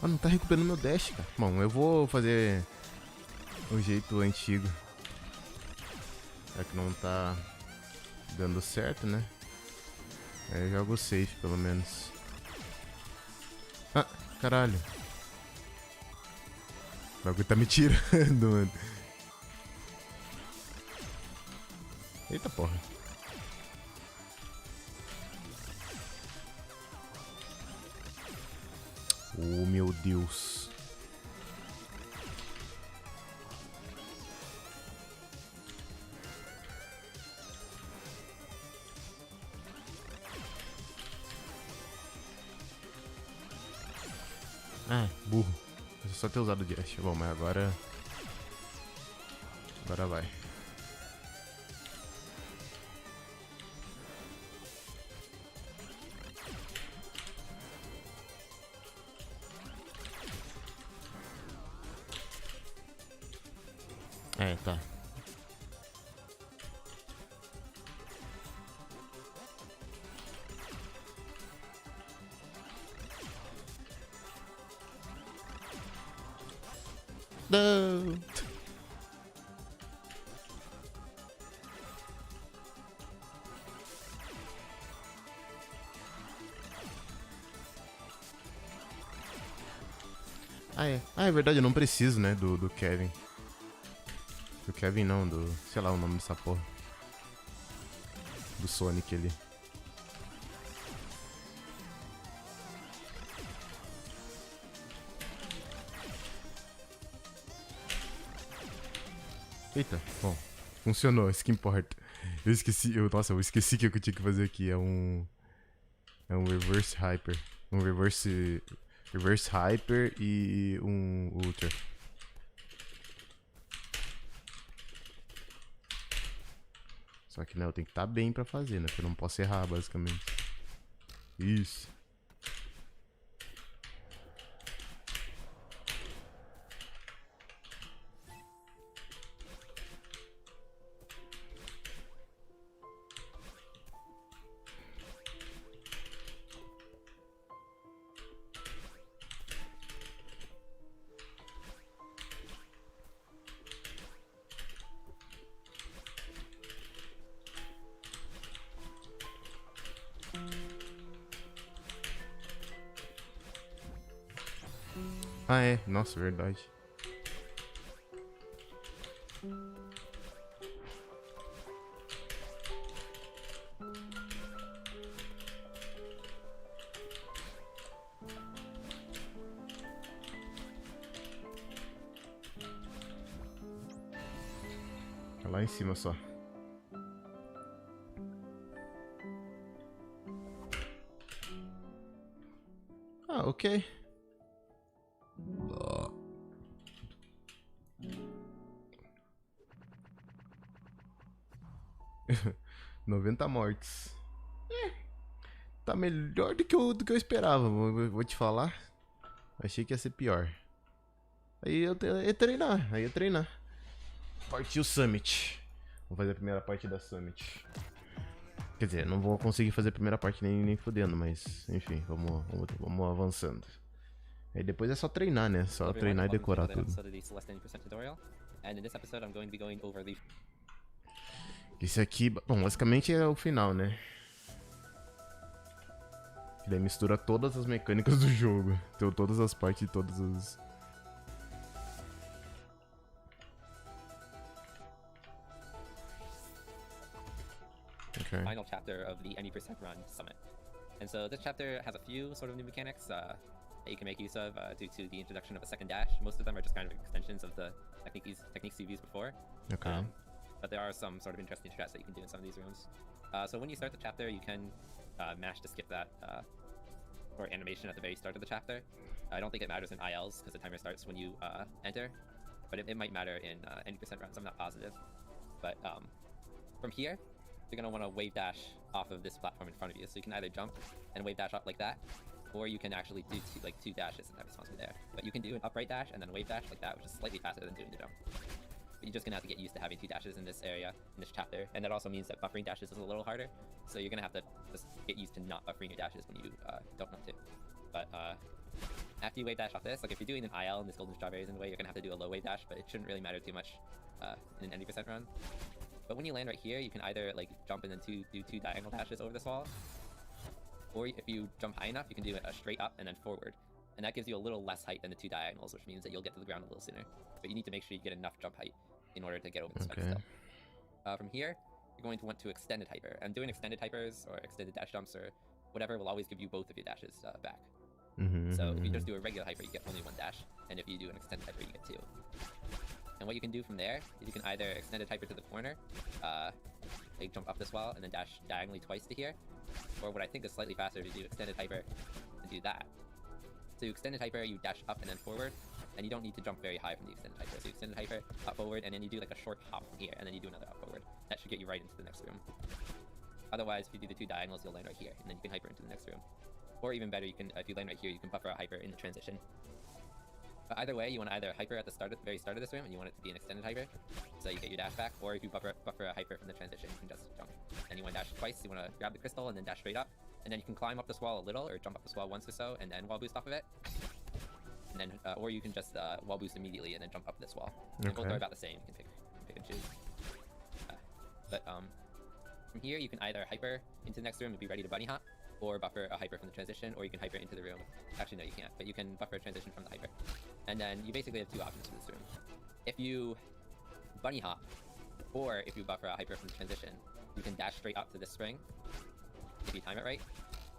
Ah, não tá recuperando meu dash, cara. Bom, eu vou fazer o jeito antigo. Já que não tá dando certo, né? Aí eu jogo safe, pelo menos. Ah, caralho. O bagulho tá me tirando, mano. Eita porra. Oh, meu Deus. Ah, burro. É só ter usado o dash. Bom, mas agora... Agora vai. É, tá. Não. Ah, é. Ah, é verdade, eu não preciso, né, do Kevin. Do Kevin não, do... sei lá o nome dessa porra. Do Sonic ali. Eita, bom. Funcionou, isso que importa. Nossa, eu esqueci que eu tinha que fazer aqui. É um reverse hyper. Um reverse hyper e um ultra. Só que, né, eu tenho que estar bem pra fazer, né? Porque eu não posso errar, basicamente. Isso. Ah, é. Nossa, verdade. É lá em cima só. Ah, ok. 90 mortes. Tá melhor do que eu esperava, vou te falar. Achei que ia ser pior. Aí eu ia treinar. Partiu Summit. Vou fazer a primeira parte da Summit. Quer dizer, não vou conseguir fazer a primeira parte nem fudendo, mas enfim, vamos avançando. Aí depois é só treinar, né? Só treinar e decorar tudo. Esse aqui, bom, basicamente é o final, né? Que daí mistura todas as mecânicas do jogo. Então, todas as partes de todas as... Okay. Final chapter of the Any Percent Run Summit. And so this chapter has a few sort of new mechanics that you can make use of due to the introduction of a second dash. Most of them are just kind of extensions of the techniques you've used before. Okay. But there are some sort of interesting strats that you can do in some of these rooms. So when you start the chapter, you can mash to skip that or animation at the very start of the chapter. I don't think it matters in ILs because the timer starts when you enter, but it might matter in any percent runs. I'm not positive. But from here, you're going to want to wave dash off of this platform in front of you. So you can either jump and wave dash up like that, or you can actually do two dashes and that response will be there. But you can do an upright dash and then wave dash like that, which is slightly faster than doing the jump. But you're just gonna have to get used to having two dashes in this area, in this chapter, and that also means that buffering dashes is a little harder. So you're gonna have to just get used to not buffering your dashes when you don't want to. But after you wave dash off this, like if you're doing an IL and this golden strawberry is in the way, you're gonna have to do a low wave dash, but it shouldn't really matter too much in an 90% run. But when you land right here, you can either like jump and then do two diagonal dashes over this wall, or if you jump high enough, you can do a straight up and then forward. And that gives you a little less height than the two diagonals, which means that you'll get to the ground a little sooner. But you need to make sure you get enough jump height in order to get over this fence still. From here, you're going to want to extended hyper. And doing extended hypers or extended dash jumps or whatever will always give you both of your dashes back. So if you just do a regular hyper, you get only one dash. And if you do an extended hyper, you get two. And what you can do from there is you can either extended hyper to the corner, like jump up this wall and then dash diagonally twice to here. Or what I think is slightly faster to do extended hyper and do that. So extended hyper, you dash up and then forward, and you don't need to jump very high from the extended hyper. So extended hyper, up forward, and then you do like a short hop from here, and then you do another up forward. That should get you right into the next room. Otherwise, if you do the two diagonals, you'll land right here, and then you can hyper into the next room. Or even better, you can if you land right here, you can buffer a hyper in the transition. But either way, you want to either hyper at the very start of this room, and you want it to be an extended hyper, so you get your dash back. Or if you buffer a hyper from the transition, you can just jump. And you want to dash twice. You want to grab the crystal and then dash straight up. And then you can climb up this wall a little, or jump up this wall once or so, and then wall boost off of it. And then, or you can just wall boost immediately and then jump up this wall. Okay. And both are about the same. You can pick and choose. But from here, you can either hyper into the next room and be ready to bunny hop, or buffer a hyper from the transition, or you can hyper into the room. Actually, no, you can't, but you can buffer a transition from the hyper. And then you basically have two options for this room. If you bunny hop, or if you buffer a hyper from the transition, you can dash straight up to this spring, if you time it right,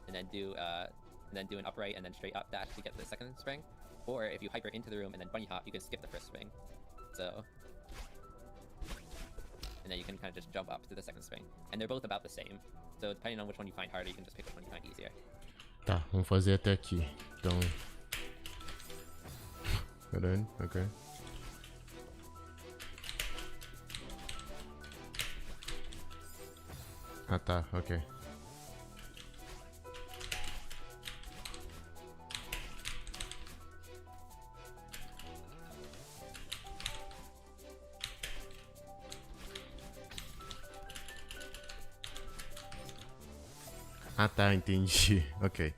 and then do an upright and then straight up dash to get to the second spring. Or if you hyper into the room and then bunny hop, you can skip the first spring. So, and then you can kind of just jump up to the second swing. And they're both about the same. So depending on which one you find harder, you can just pick which one you find easier. Tá, vamos fazer até aqui. Então... Caralho, ok. Ah tá, ok. Ah tá, entendi. Ok.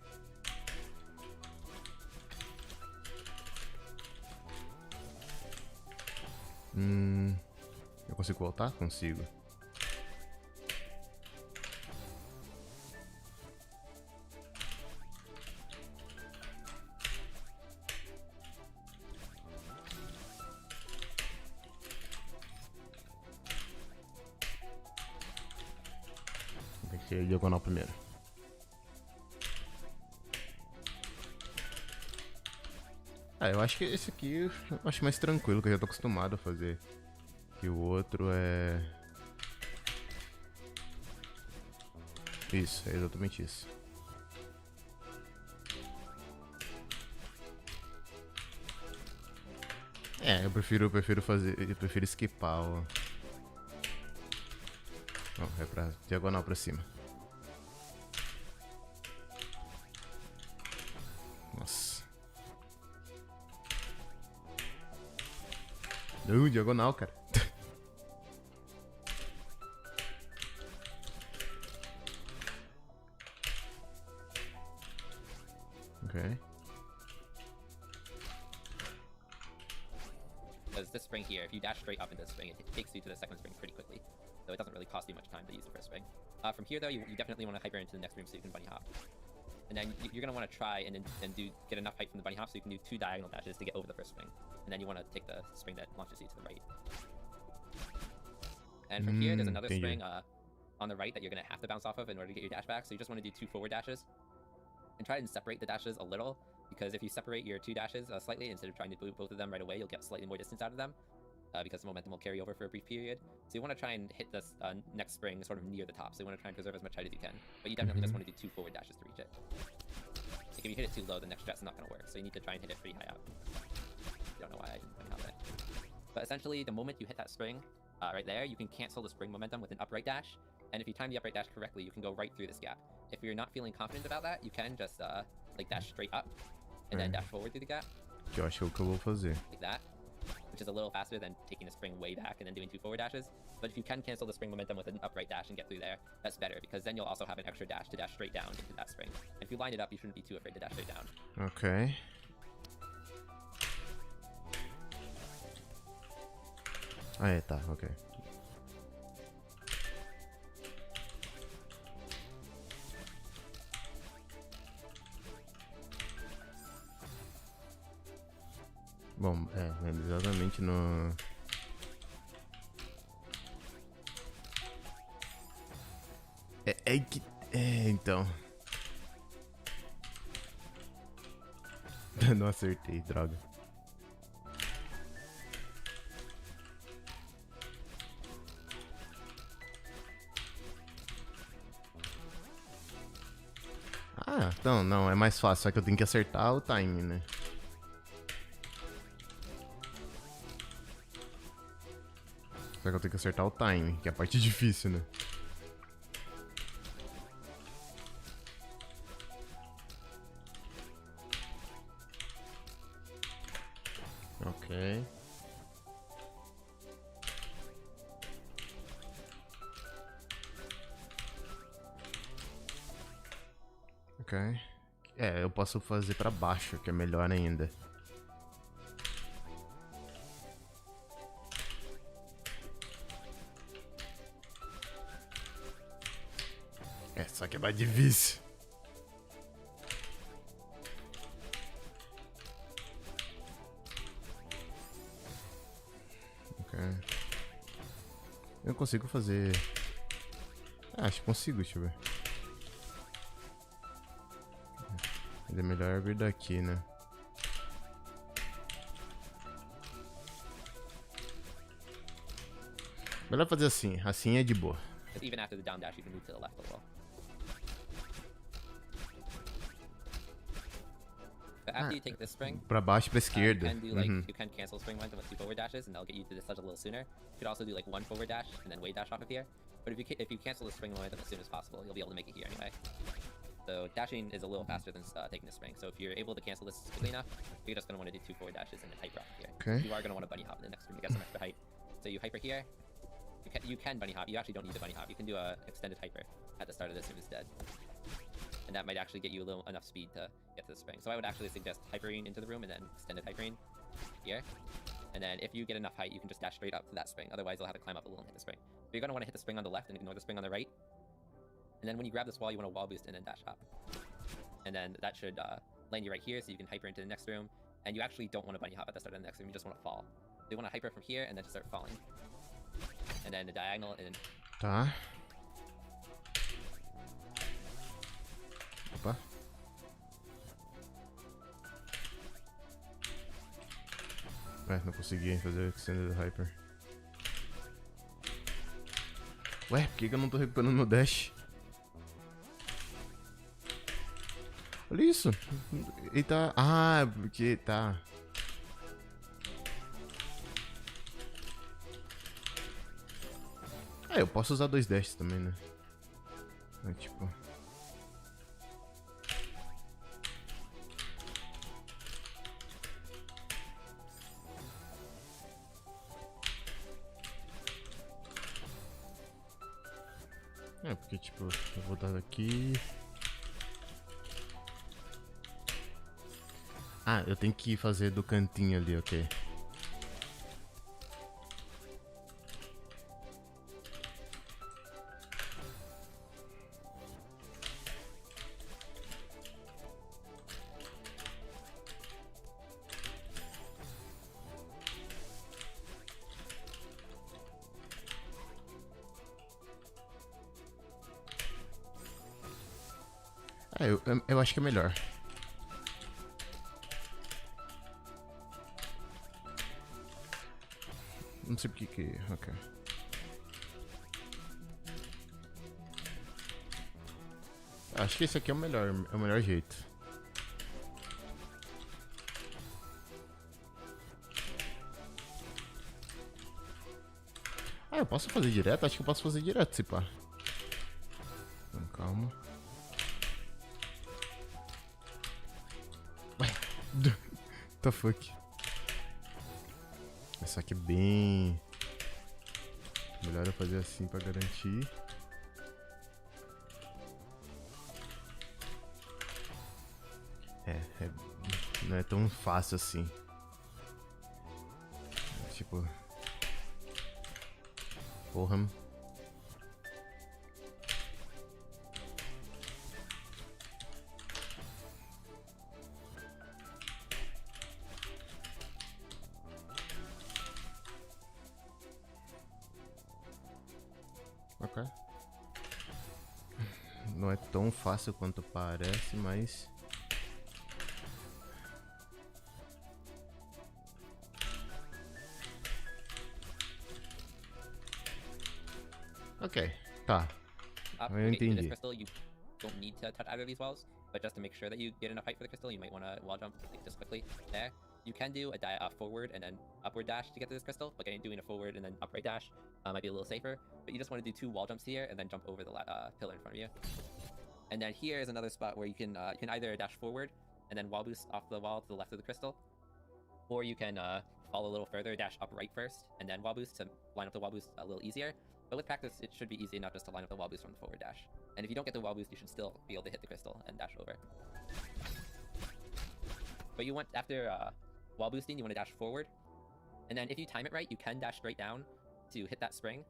Eu consigo voltar? Consigo. Tem que ser diagonal primeiro. Ah, eu acho que esse aqui eu acho mais tranquilo, que eu já tô acostumado a fazer. Que o outro é... Isso, é exatamente isso. É, eu prefiro fazer... Eu prefiro skipar o... Não, é pra diagonal pra cima. Nossa. Não, diagonal, cara. Okay. Because this spring here, if you dash straight up into the spring, it takes you to the second spring pretty quickly. So it doesn't really cost you much time to use the first spring. From here though, you definitely want to hyper into the next room so you can bunny hop. And then you're going to want to try and get enough height from the bunny hop so you can do 2 diagonal dashes to get over the first spring. And then you want to take the spring that launches you to the right. And from here, there's another spring on the right that you're going to have to bounce off of in order to get your dash back. So you just want to do 2 forward dashes. And try and separate the dashes a little, because if you separate your 2 dashes slightly, instead of trying to do both of them right away, you'll get slightly more distance out of them, because the momentum will carry over for a brief period. So you want to try and hit this next spring sort of near the top, so you want to try and preserve as much height as you can. But you definitely just want to do 2 forward dashes to reach it. Like if you hit it too low, the next stret's not going to work, so you need to try and hit it pretty high up. I don't know why I didn't point out that. But essentially, the moment you hit that spring, right there, you can cancel the spring momentum with an upright dash, and if you time the upright dash correctly, you can go right through this gap. If you're not feeling confident about that, you can just like dash straight up and then dash forward through the gap. Que eu acho que é o que eu vou fazer. Like that, which is a little faster than taking a spring way back and then doing 2 forward dashes. But if you can cancel the spring momentum with an upright dash and get through there, that's better, because then you'll also have an extra dash to dash straight down into that spring. And if you line it up, you shouldn't be too afraid to dash straight down. Ok. Ah, é, tá, ok. Bom, é exatamente no... então... Não acertei, droga. Ah, então, não, é mais fácil, só que eu tenho que acertar o time, né? Só que eu tenho que acertar o time, que é a parte difícil, né? Ok. Ok. É, eu posso fazer pra baixo, que é melhor ainda. É, só que é mais difícil. Eu consigo fazer... Ah, acho que consigo, deixa eu ver. Mas é melhor vir daqui, né? Melhor fazer assim. Assim é de boa. Because even after the down dash, you can move to the left as well. But after you take this spring, Pra baixo e pra esquerda. you can do like you can cancel spring ones with 2 forward dashes, and they'll get you to this ledge a little sooner. You could also do like 1 forward dash and then wave dash off of here. But if you cancel the spring momentum as soon as possible, you'll be able to make it here anyway. So dashing is a little faster than taking the spring. So if you're able to cancel this quickly enough, you're just gonna want to do 2 forward dashes and then hyper off here. Okay. You are gonna want to bunny hop in the next room to get some extra height. So you hyper here. You can bunny hop. You actually don't need to bunny hop. You can do a extended hyper at the start of this room instead. And that might actually get you enough speed to get to the spring. So I would actually suggest hypering into the room and then extended hypering here. And then if you get enough height, you can just dash straight up to that spring. Otherwise, you'll have to climb up a little and hit the spring. But you're going to want to hit the spring on the left and ignore the spring on the right. And then when you grab this wall, you want to wall boost and then dash hop. And then that should land you right here, so you can hyper into the next room. And you actually don't want to bunny hop at the start of the next room. You just want to fall. So you want to hyper from here and then just start falling. And then the diagonal and... Tá. Opa. Não consegui fazer o Extended Hyper. Ué, por que eu não tô recuperando meu dash? Olha isso. Ele tá... Ah, porque tá... Eu posso usar 2 dashes também, né? É tipo... porque tipo, eu vou dar daqui... Ah, eu tenho que fazer do cantinho ali, ok. Eu acho que é melhor. Não sei porque que... Ok. Acho que esse aqui é o melhor jeito. Ah, eu posso fazer direto? Acho que eu posso fazer direto, se pá. Então, calma. What the fuck? Essa aqui é bem... Melhor eu fazer assim pra garantir. Não é tão fácil assim. Tipo... Porra. Ok. Não é tão fácil quanto parece, mas... Ok, tá. Eu entendi. Crystal, you don't need to touch either of these walls, but just to make sure that you get enough height for the crystal, you might want to wall jump just quickly there. You can do a forward and then upward dash to get to this crystal, but doing a forward and then upright dash might be a little safer. But you just want to do 2 wall jumps here and then jump over the pillar in front of you. And then here is another spot where you can either dash forward and then wall boost off the wall to the left of the crystal, or you can fall a little further, dash upright first, and then wall boost to line up the wall boost a little easier. But with practice, it should be easy enough just to line up the wall boost from the forward dash. And if you don't get the wall boost, you should still be able to hit the crystal and dash over. But you want, after wall boosting, you want to dash forward. And then if you time it right, you can dash straight down to hit that spring.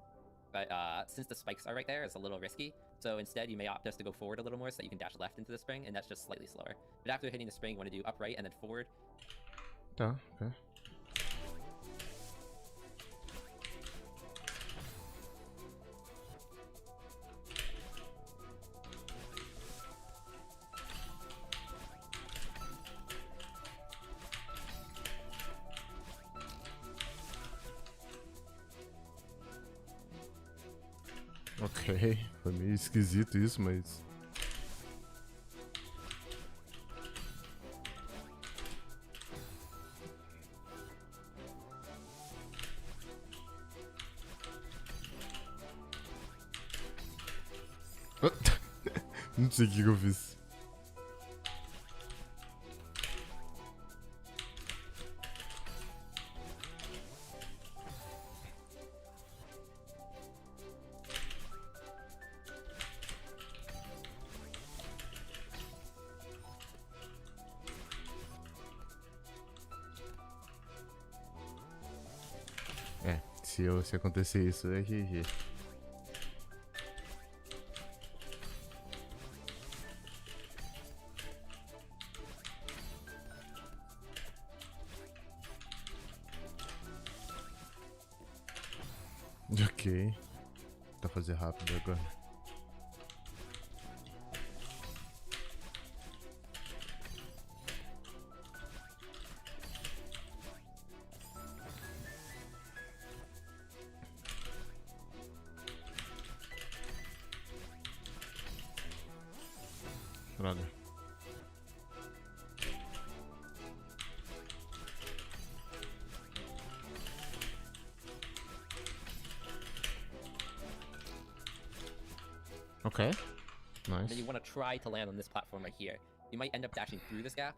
But since the spikes are right there, it's a little risky. So instead, you may opt just to go forward a little more so that you can dash left into the spring, and that's just slightly slower. But after hitting the spring, you want to do upright and then forward. Tá, ok. Ok, foi meio esquisito isso, mas... Não sei o que eu fiz. É, se acontecer isso, é GG. Ok. Tá fazer rápido agora. Droga. Okay. Nice. Then you want to try to land on this platform right here. You might end up dashing through this gap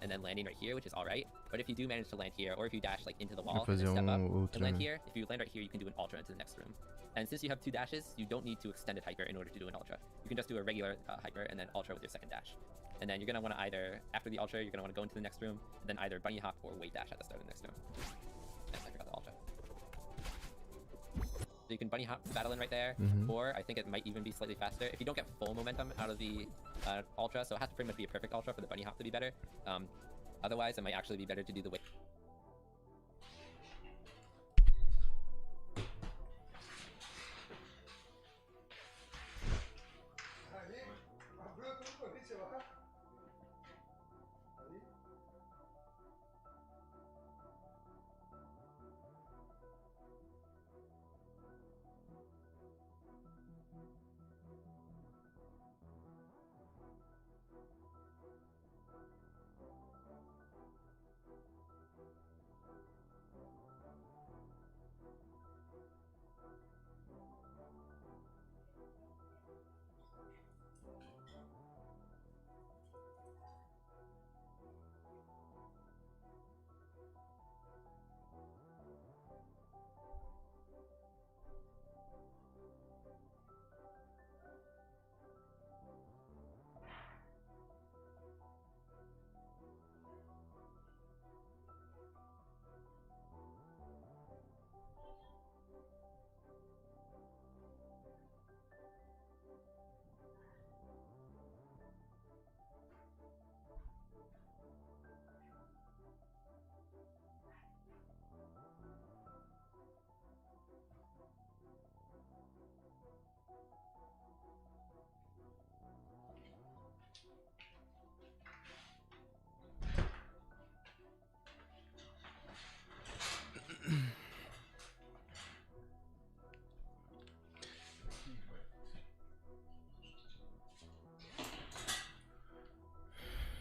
and then landing right here, which is alright. But if you do manage to land here, or if you dash like into the wall and then step up and land here, if you land right here, you can do an ultra into the next room. And since you have 2 dashes, you don't need to extend it hyper in order to do an ultra. You can just do a regular hyper and then ultra with your second dash. And then you're going to want to either, after the ultra, you're going to want to go into the next room, then either bunny hop or wait dash at the start of the next room. And I forgot the ultra. So you can bunny hop the battle in right there, or I think it might even be slightly faster. If you don't get full momentum out of the ultra, so it has to pretty much be a perfect ultra for the bunny hop to be better. Otherwise, it might actually be better to do the wait.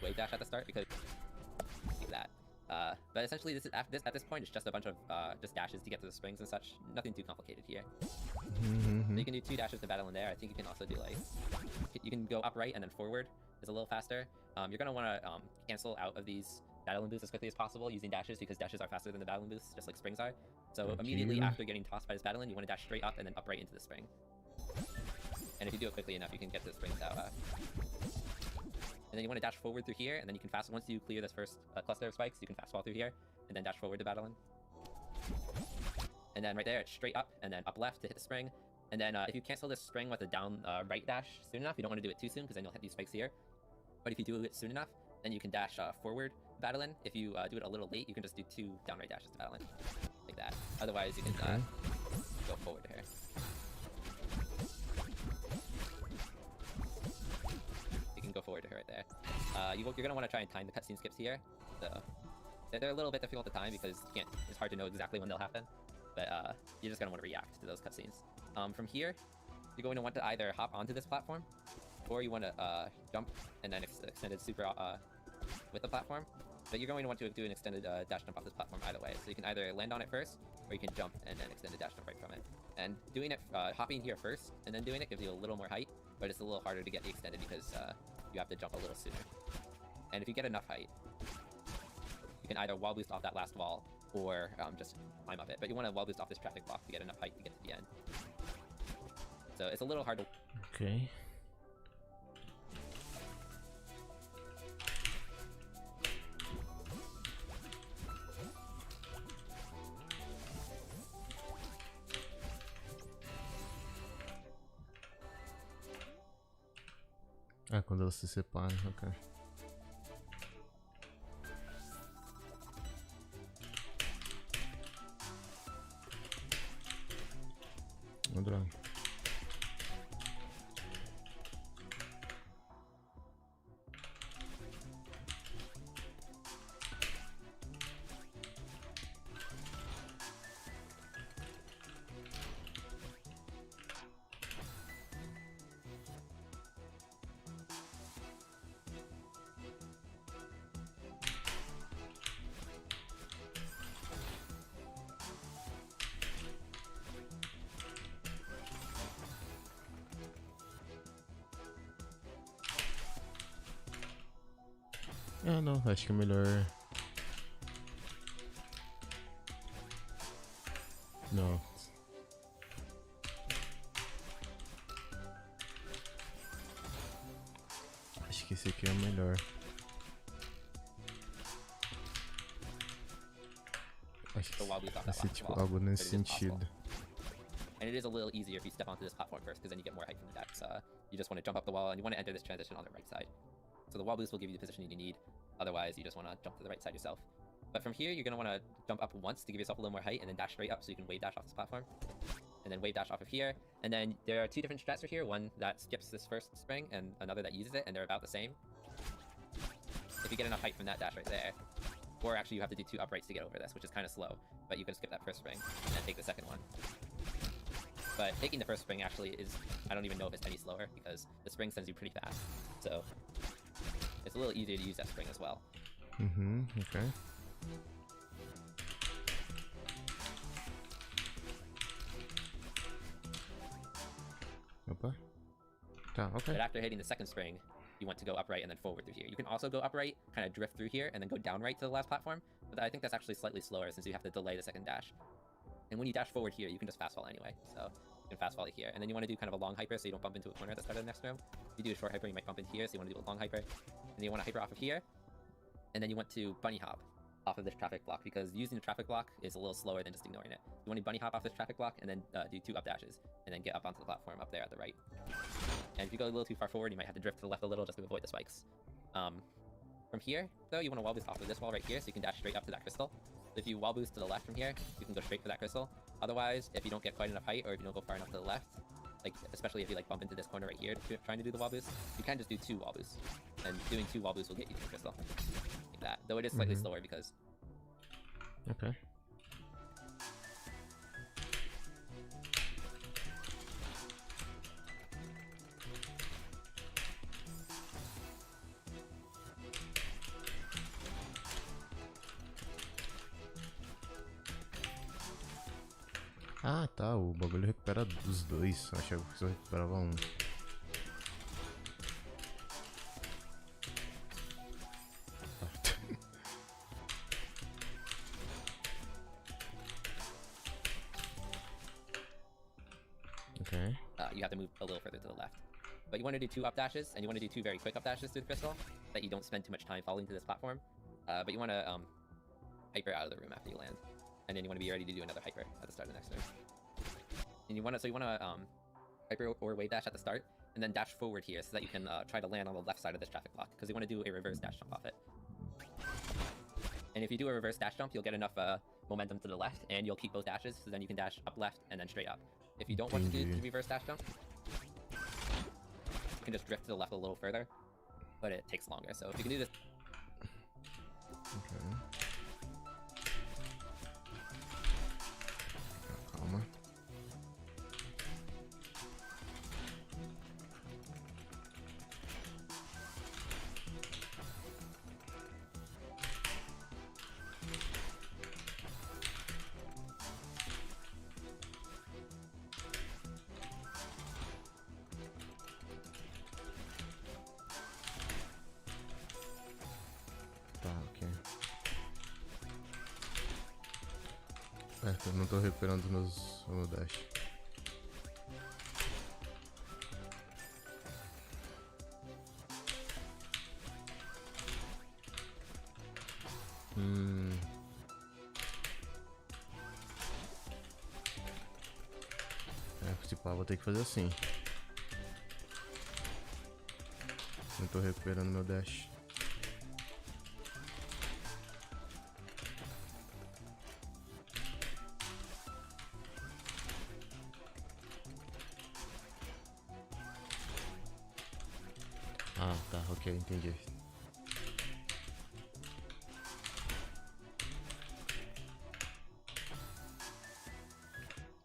Wait dash at the start because that. But essentially, this is at this point, it's just a bunch of just dashes to get to the springs and such. Nothing too complicated here. So you can do 2 dashes to battle in there. I think you can also do like you can go up right and then forward is a little faster. You're gonna want to cancel out of these battling boosts as quickly as possible using dashes because dashes are faster than the battling boosts, just like springs are. So immediately after getting tossed by this battling, you want to dash straight up and then up right into the spring. And if you do it quickly enough, you can get to the springs out. And then you want to dash forward through here, and then you can fast. Once you clear this first cluster of spikes, you can fast fall through here, and then dash forward to battling. And then right there, it's straight up, and then up left to hit the spring. And then if you cancel this spring with a down right dash soon enough, you don't want to do it too soon, because then you'll hit these spikes here. But if you do it soon enough, then you can dash forward battling. If you do it a little late, you can just do 2 down right dashes to battling, like that. Otherwise, you can go forward to her. Go forward to her right there. You're going to want to try and time the cutscene skips here. So they're a little bit difficult to time because it's hard to know exactly when they'll happen. But you're just going to want to react to those cutscenes. From here, you're going to want to either hop onto this platform, or you want to jump and then extended super with the platform. But you're going to want to do an extended dash jump off this platform either way. So you can either land on it first, or you can jump and then extend a dash jump right from it. And doing it, hopping here first and then doing it gives you a little more height, but it's a little harder to get the extended because you have to jump a little sooner. And if you get enough height, you can either wall boost off that last wall or just climb up it. But you want to wall boost off this traffic block to get enough height to get to the end. So it's a little hard to... Okay. Ah, quando elas se separam, ok. Oh, droga. Ah, não, acho que é melhor. Não. Acho que esse aqui é o melhor. Acho que vai ser tipo algo nesse sentido. And it is a little easier if you step onto this platform first, because then you get more height from the decks. You just want to jump up the wall and you want to enter this transition on the right side. So the wall boost will give you the positioning you need. Otherwise, you just want to jump to the right side yourself. But from here, you're going to want to jump up once to give yourself a little more height and then dash straight up so you can wave dash off this platform. And then wave dash off of here. And then there are two different strats here. One that skips this first spring and another that uses it, and they're about the same. If you get enough height from that dash right there. Or actually, you have to do two uprights to get over this, which is kind of slow. But you can skip that first spring and then take the second one. But taking the first spring actually is, I don't even know if it's any slower because the spring sends you pretty fast. So it's a little easier to use that spring as well. Okay. Opa. Okay. But after hitting the second spring, you want to go upright and then forward through here. You can also go upright, kind of drift through here, and then go down right to the last platform. But I think that's actually slightly slower since you have to delay the second dash. And when you dash forward here, you can just fast fall anyway. So you can fast fall here. And then you want to do kind of a long hyper so you don't bump into a corner at the start of the next round. If you do a short hyper, you might bump into here, so you want to do a long hyper. And then you want to hyper off of here. And then you want to bunny hop off of this traffic block, because using the traffic block is a little slower than just ignoring it. You want to bunny hop off this traffic block and then do two up dashes, and then get up onto the platform up there at the right. And if you go a little too far forward, you might have to drift to the left a little just to avoid the spikes. From here, though, you want to wall boost off of this wall right here so you can dash straight up to that crystal. So if you wall boost to the left from here, you can go straight for that crystal. Otherwise, if you don't get quite enough height, or if you don't go far enough to the left, like especially if you like bump into this corner right here trying to do the wall boost, you can just do two wall boosts. And doing two wall boosts will get you to the crystal. Like that. Though it is slightly slower because... Okay. Ah, tá, o bagulho recupera os dois. Achava que só recuperava um. Okay. You have to move a little further to the left. But you want to do two up dashes, and you want to do two very quick up dashes through the crystal, that you don't spend too much time falling to this platform. But you want to hyper out of the room after you land. And then you want to be ready to do another hyper at the start of the next turn. And you want to hyper or wave dash at the start, and then dash forward here so that you can try to land on the left side of this traffic block, because you want to do a reverse dash jump off it. And if you do a reverse dash jump, you'll get enough momentum to the left, and you'll keep both dashes, so then you can dash up left and then straight up. If you don't want to do the reverse dash jump, you can just drift to the left a little further, but it takes longer. So if you can do this... Okay. Calma. Eu não tô recuperando o meu dash. Se pá, vou ter que fazer assim. Não tô recuperando meu dash. Ah, tá, ok, entendi.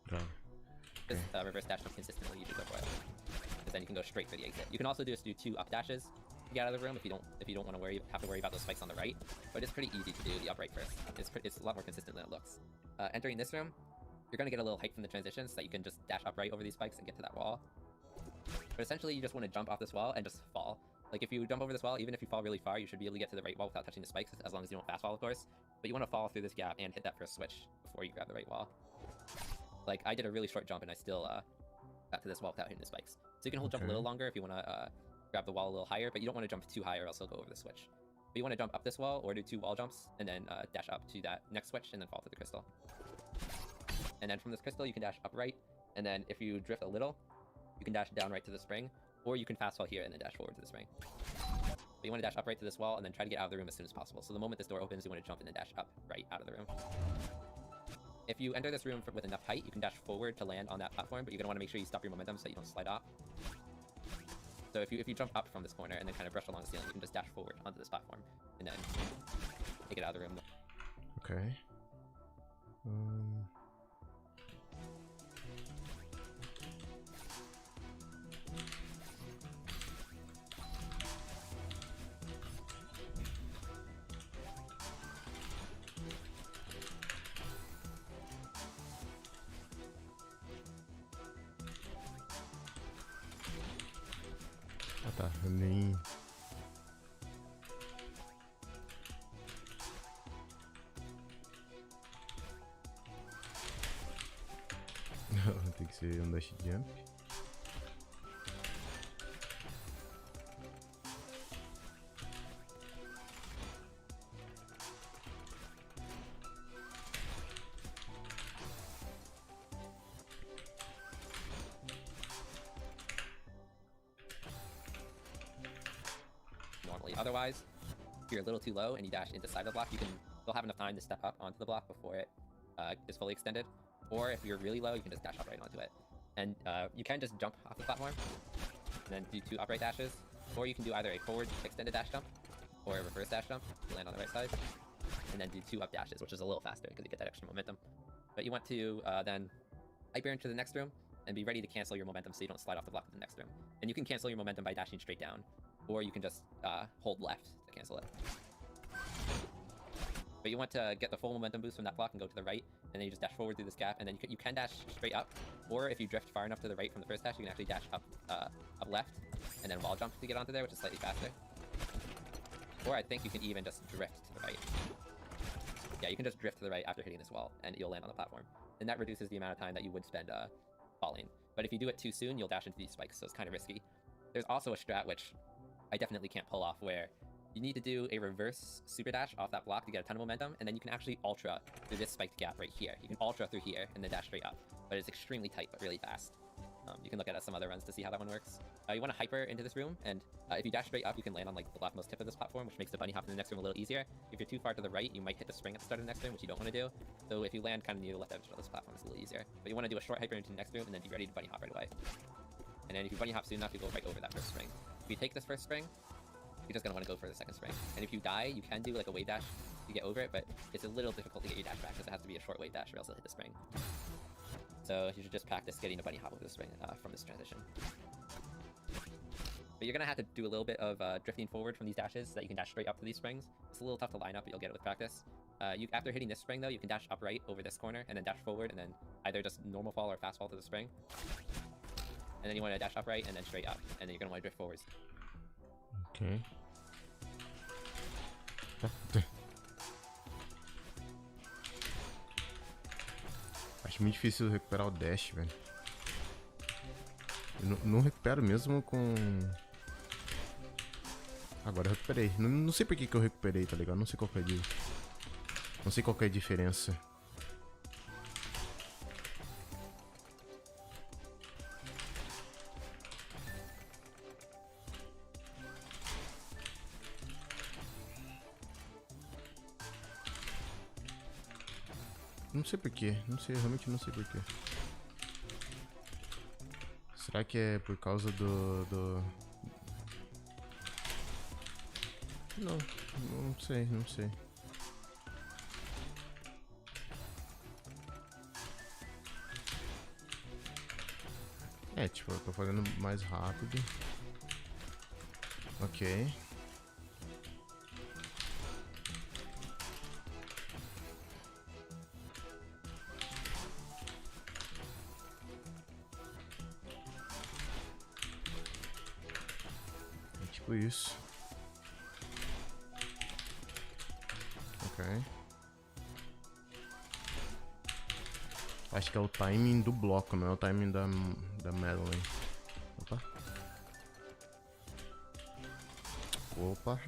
Droga. Just reverse dash jump consistently, you do go for it. Because then you can go straight for the exit. You can also do 2 up dashes to get out of the room if you don't want to have to worry about those spikes on the right. But it's pretty easy to do the upright first. It's a lot more consistent than it looks. Entering this room, you're gonna get a little height from the transition so that you can just dash upright over these spikes and get to that wall. But essentially, you just want to jump off this wall and just fall. Like if you jump over this wall, even if you fall really far, you should be able to get to the right wall without touching the spikes, as long as you don't fast fall, of course. But you want to fall through this gap and hit that first switch before you grab the right wall. Like I did a really short jump and I still got to this wall without hitting the spikes. So you can hold jump a little longer if you want to grab the wall a little higher, but you don't want to jump too high or else it'll go over the switch. But you want to jump up this wall or do 2 wall jumps and then dash up to that next switch and then fall to the crystal. And then from this crystal, you can dash upright, and then if you drift a little, you can dash down right to the spring, or you can fast fall here and then dash forward to the spring. But you want to dash upright to this wall and then try to get out of the room as soon as possible. So the moment this door opens, you want to jump and then dash up right out of the room. If you enter this room with enough height, you can dash forward to land on that platform, but you're going to want to make sure you stop your momentum so you don't slide off. So if you jump up from this corner and then kind of brush along the ceiling, you can just dash forward onto this platform and then take it out of the room. Okay. Ah tá, eu nem... Tem que ser um dash jump. Normally. Otherwise, if you're a little too low and you dash into side of the block, you can still have enough time to step up onto the block before it is fully extended. Or if you're really low, you can just dash up right onto it. And you can just jump off the platform and then do 2 upright dashes. Or you can do either a forward extended dash jump or a reverse dash jump to land on the right side. And then do 2 up dashes, which is a little faster because you get that extra momentum. But you want to then hyper into the next room and be ready to cancel your momentum so you don't slide off the block in the next room. And you can cancel your momentum by dashing straight down. Or you can just hold left to cancel it. But you want to get the full momentum boost from that block and go to the right, and then you just dash forward through this gap, and then you can dash straight up, or if you drift far enough to the right from the first dash, you can actually dash up left, and then wall jump to get onto there, which is slightly faster. Or I think you can even just drift to the right. Yeah, you can just drift to the right after hitting this wall, and you'll land on the platform. And that reduces the amount of time that you would spend falling. But if you do it too soon, you'll dash into these spikes, so it's kind of risky. There's also a strat which I definitely can't pull off, where you need to do a reverse super dash off that block to get a ton of momentum, and then you can actually ultra through this spiked gap right here. You can ultra through here and then dash straight up, but it's extremely tight but really fast. You can look at some other runs to see how that one works. You want to hyper into this room, and if you dash straight up, you can land on like the leftmost tip of this platform, which makes the bunny hop in the next room a little easier. If you're too far to the right, you might hit the spring at the start of the next room, which you don't want to do. So if you land kind of near the left edge of this platform, it's a little easier. But you want to do a short hyper into the next room, and then be ready to bunny hop right away. And then if you bunny hop soon enough, you go right over that first spring. If you take this first spring, you're just going to want to go for the second spring. And if you die, you can do like a wave dash to get over it, but it's a little difficult to get your dash back because it has to be a short wave dash or else it'll hit the spring. So you should just practice getting a bunny hop over the spring from this transition. But you're going to have to do a little bit of drifting forward from these dashes so that you can dash straight up to these springs. It's a little tough to line up, but you'll get it with practice. After hitting this spring though, you can dash upright over this corner and then dash forward and then either just normal fall or fast fall to the spring. And then you want to dash upright and then straight up, and then you're going to want to drift forwards. Okay. Acho muito difícil recuperar o dash, velho. Eu não recupero mesmo com... Agora eu recuperei. Não sei por que eu recuperei, tá ligado? Não sei qual que é Não sei qual que é a diferença. Não sei porquê. Não sei, realmente não sei porquê. Será que é por causa do... Não sei, não sei. É, tipo, eu tô fazendo mais rápido. Ok. É tipo isso. Ok. Acho que é o timing do bloco, não é o timing da Madeline. Opa. Opa.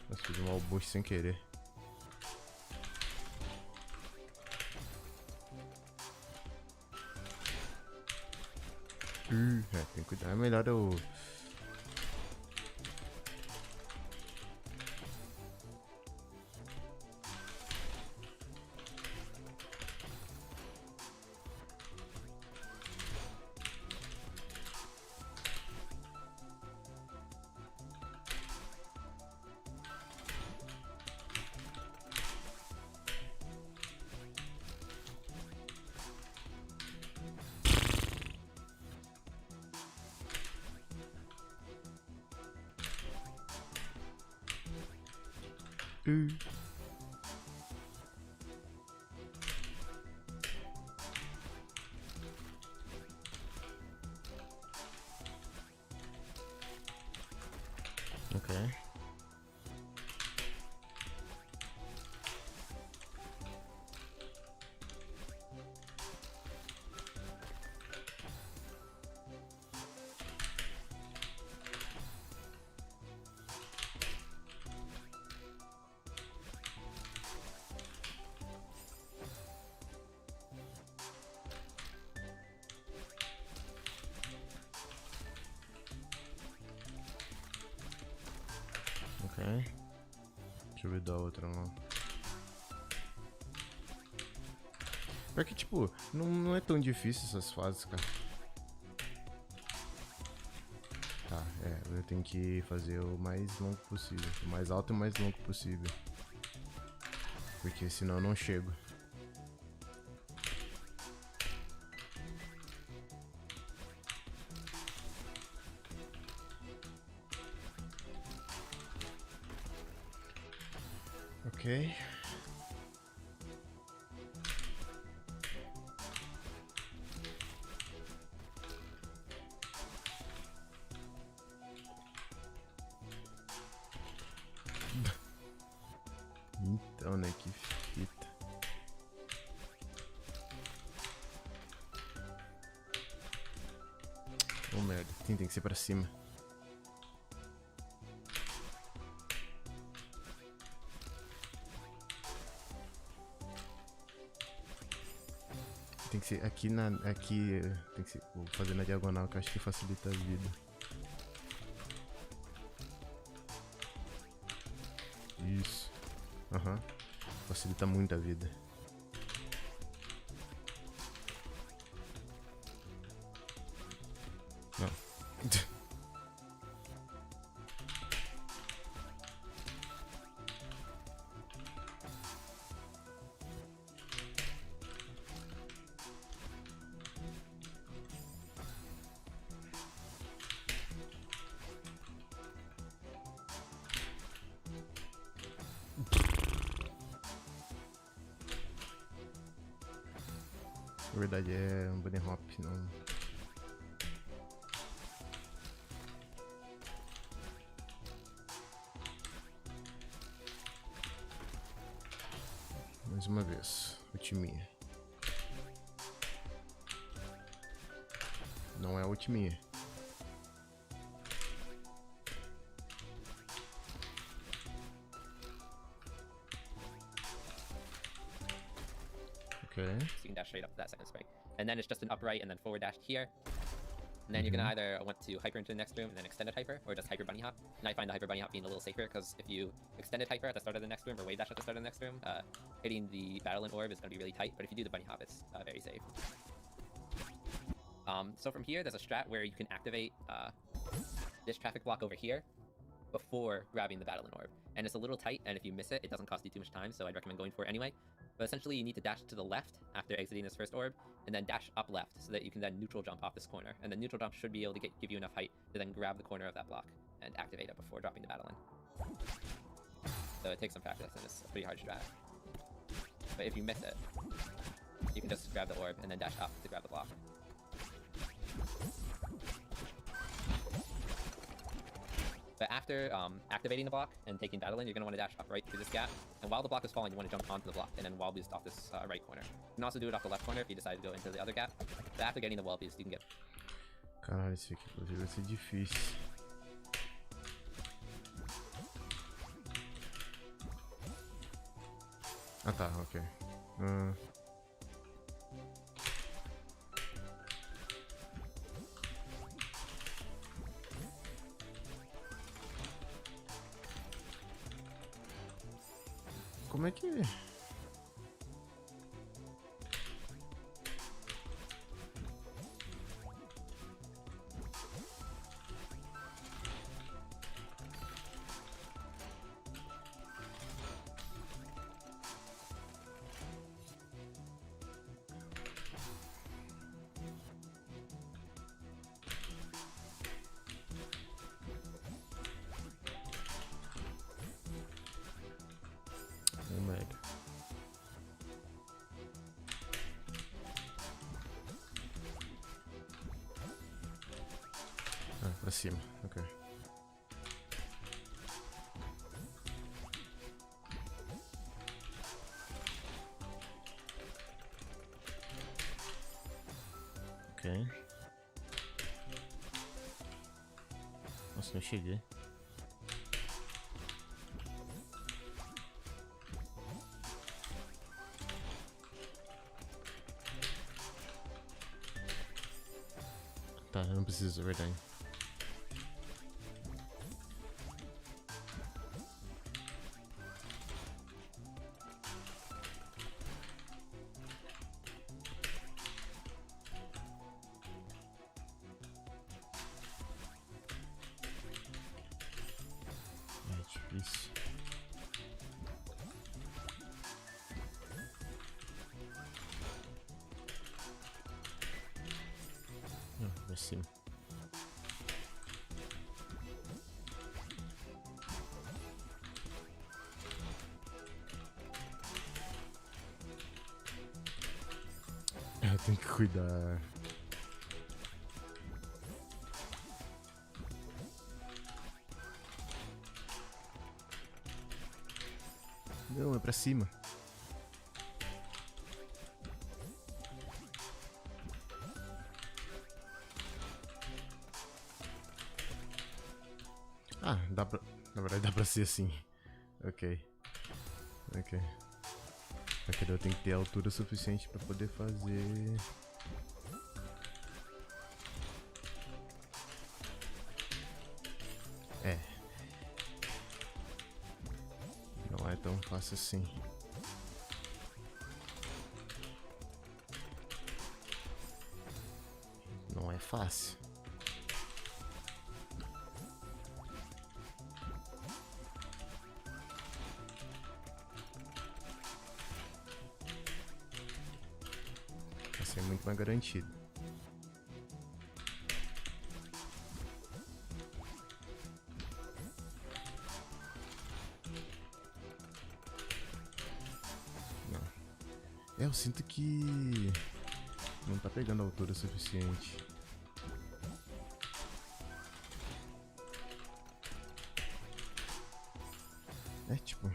Nossa, fiz um albush sem querer. É, tem que cuidar. É melhor eu... Ok. Ok. Deixa eu ver da outra lá. Pior que, tipo, não é tão difícil essas fases, cara. Tá, eu tenho que fazer o mais longo possível. O mais alto e o mais longo possível. Porque senão eu não chego. Ok. Então, né, que fita. Oh, merda. Tem que ser pra cima. Tem que ser aqui Aqui. Tem que ser. Vou fazer na diagonal, que eu acho que facilita a vida. Isso. Aham. Facilita muito a vida. Não. Na verdade é um bunny hop, não. Mais uma vez. Ultiminha. Não é ultiminha. Okay. So you can dash straight up to that second spring. And then it's just an upright and then forward dash here. And then you're gonna either want to hyper into the next room and then extended hyper, or just hyper bunny hop. And I find the hyper bunny hop being a little safer, because if you extended hyper at the start of the next room or wave dash at the start of the next room, hitting the battling orb is gonna be really tight. But if you do the bunny hop, it's very safe. So from here, there's a strat where you can activate this traffic block over here before grabbing the battling orb. And it's a little tight, and if you miss it, it doesn't cost you too much time, so I'd recommend going for it anyway. But essentially, you need to dash to the left after exiting this first orb, and then dash up left so that you can then neutral jump off this corner. And the neutral jump should be able to give you enough height to then grab the corner of that block and activate it before dropping the battling. So it takes some practice, and it's a pretty hard strat. But if you miss it, you can just grab the orb and then dash up to grab the block. But after activating the block and taking battling, you're going to want to dash up right through this gap. And while the block is falling, you want to jump onto the block and then wall boost off this right corner. You can also do it off the left corner if you decide to go into the other gap. But after getting the wall boost, you can get... Caralho, esse aqui inclusive vai ser difícil. Ah tá, ok. Como é que... Pra cima, ok. Ok. Nossa, não cheguei. Tá, eu não preciso, é verdade. Isso. Pra cima. Eu tenho que cuidar. Não, é pra cima. Ah, dá pra... Na verdade dá pra ser assim. Ok. Ok. Só que eu tenho que ter altura suficiente pra poder fazer... É. Não é tão fácil assim. Não é fácil. Vai ser muito mais garantido. Eu sinto que não tá pegando a altura suficiente. É tipo...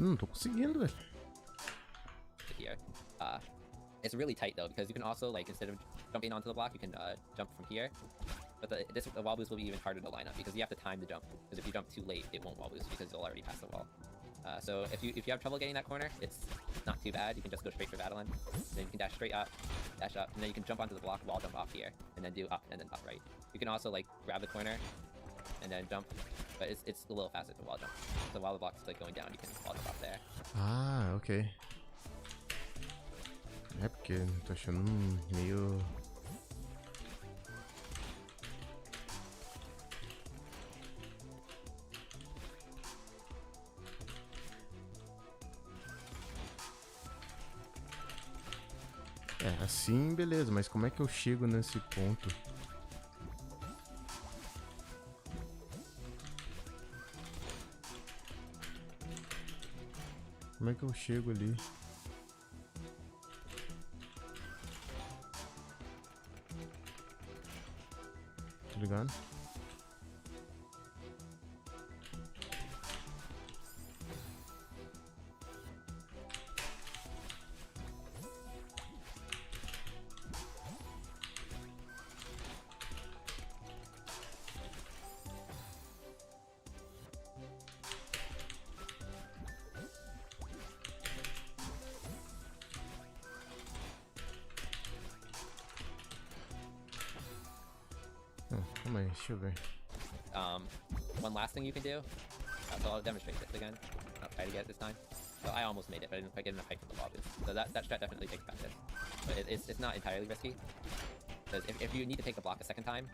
Mano, não tô conseguindo, velho. Here. It's really tight though, because you can also, like, instead of jumping onto the block, you can jump from here. But the wall boost will be even harder to line up because you have to time the jump. Because if you jump too late, it won't wall boost because you'll already pass the wall. So if you have trouble getting that corner, it's not too bad. You can just go straight for battle end. Then you can dash straight up, dash up, and then you can jump onto the block, wall jump off here, and then do up and then up right. You can also like grab the corner and then jump, but it's a little faster to wall jump. So while the block's like going down, you can wall jump off there. Ah, ok. É porque tô achando meio... É, assim beleza, mas como é que eu chego nesse ponto? Como é que eu chego ali? Tá ligado? Calma aí, deixa eu ver. One last thing you can do, so I'll demonstrate this again. I'll try to get it this time. So I almost made it, but I didn't quite get enough height from the wall boost. So that strat definitely takes practice. But it's not entirely risky. Because if you need to take the block a second time,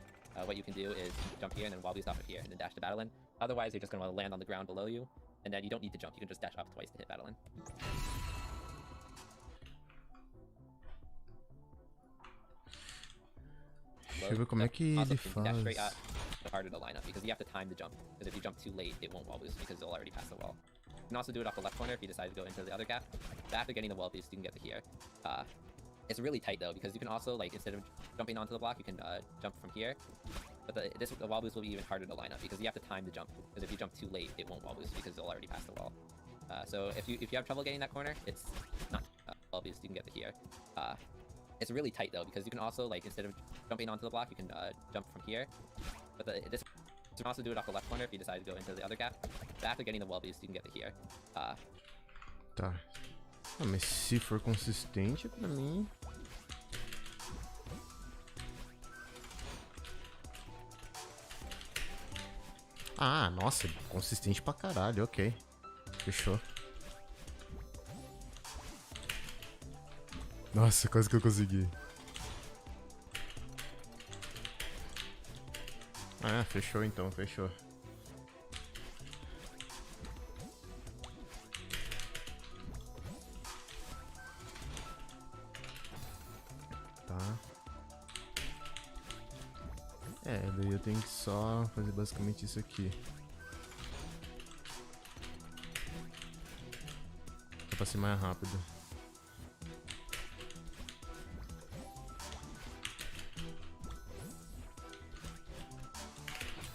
what you can do is jump here and then wall boost off of here and then dash to battle in. Otherwise, you're just going to want to land on the ground below you, and then you don't need to jump. You can just dash up twice to hit battle in. Deixa eu ver como é que ele faz. Straight up, it's harder to line up because you have to time the jump. Because if you jump too late, it won't wall boost because you'll already pass the wall. You can also do it off the left corner if you decide to go into the other gap. But after getting the wall boost, you can get to here. It's really tight though because you can also, like, instead of jumping onto the block, you can jump from here. But the wall boost will be even harder to line up because you have to time the jump. Because if you jump too late, it won't wall boost because you'll already pass the wall. So if you have trouble getting that corner, it's not wall boost. You can get to here. It's really tight though because you can also, like, instead of jumping onto the block, you can jump from here. But you can also do it off the left corner if you decide to go into the other gap. But after getting the wall boost, you can get to here. Tá. Ah, mas se for consistente, pra mim... Ah, nossa, consistente pra caralho, ok. Fechou. Nossa, quase que eu consegui. Ah, fechou então, fechou. Tá. É, daí eu tenho que só fazer basicamente isso aqui. Pra ser mais rápido.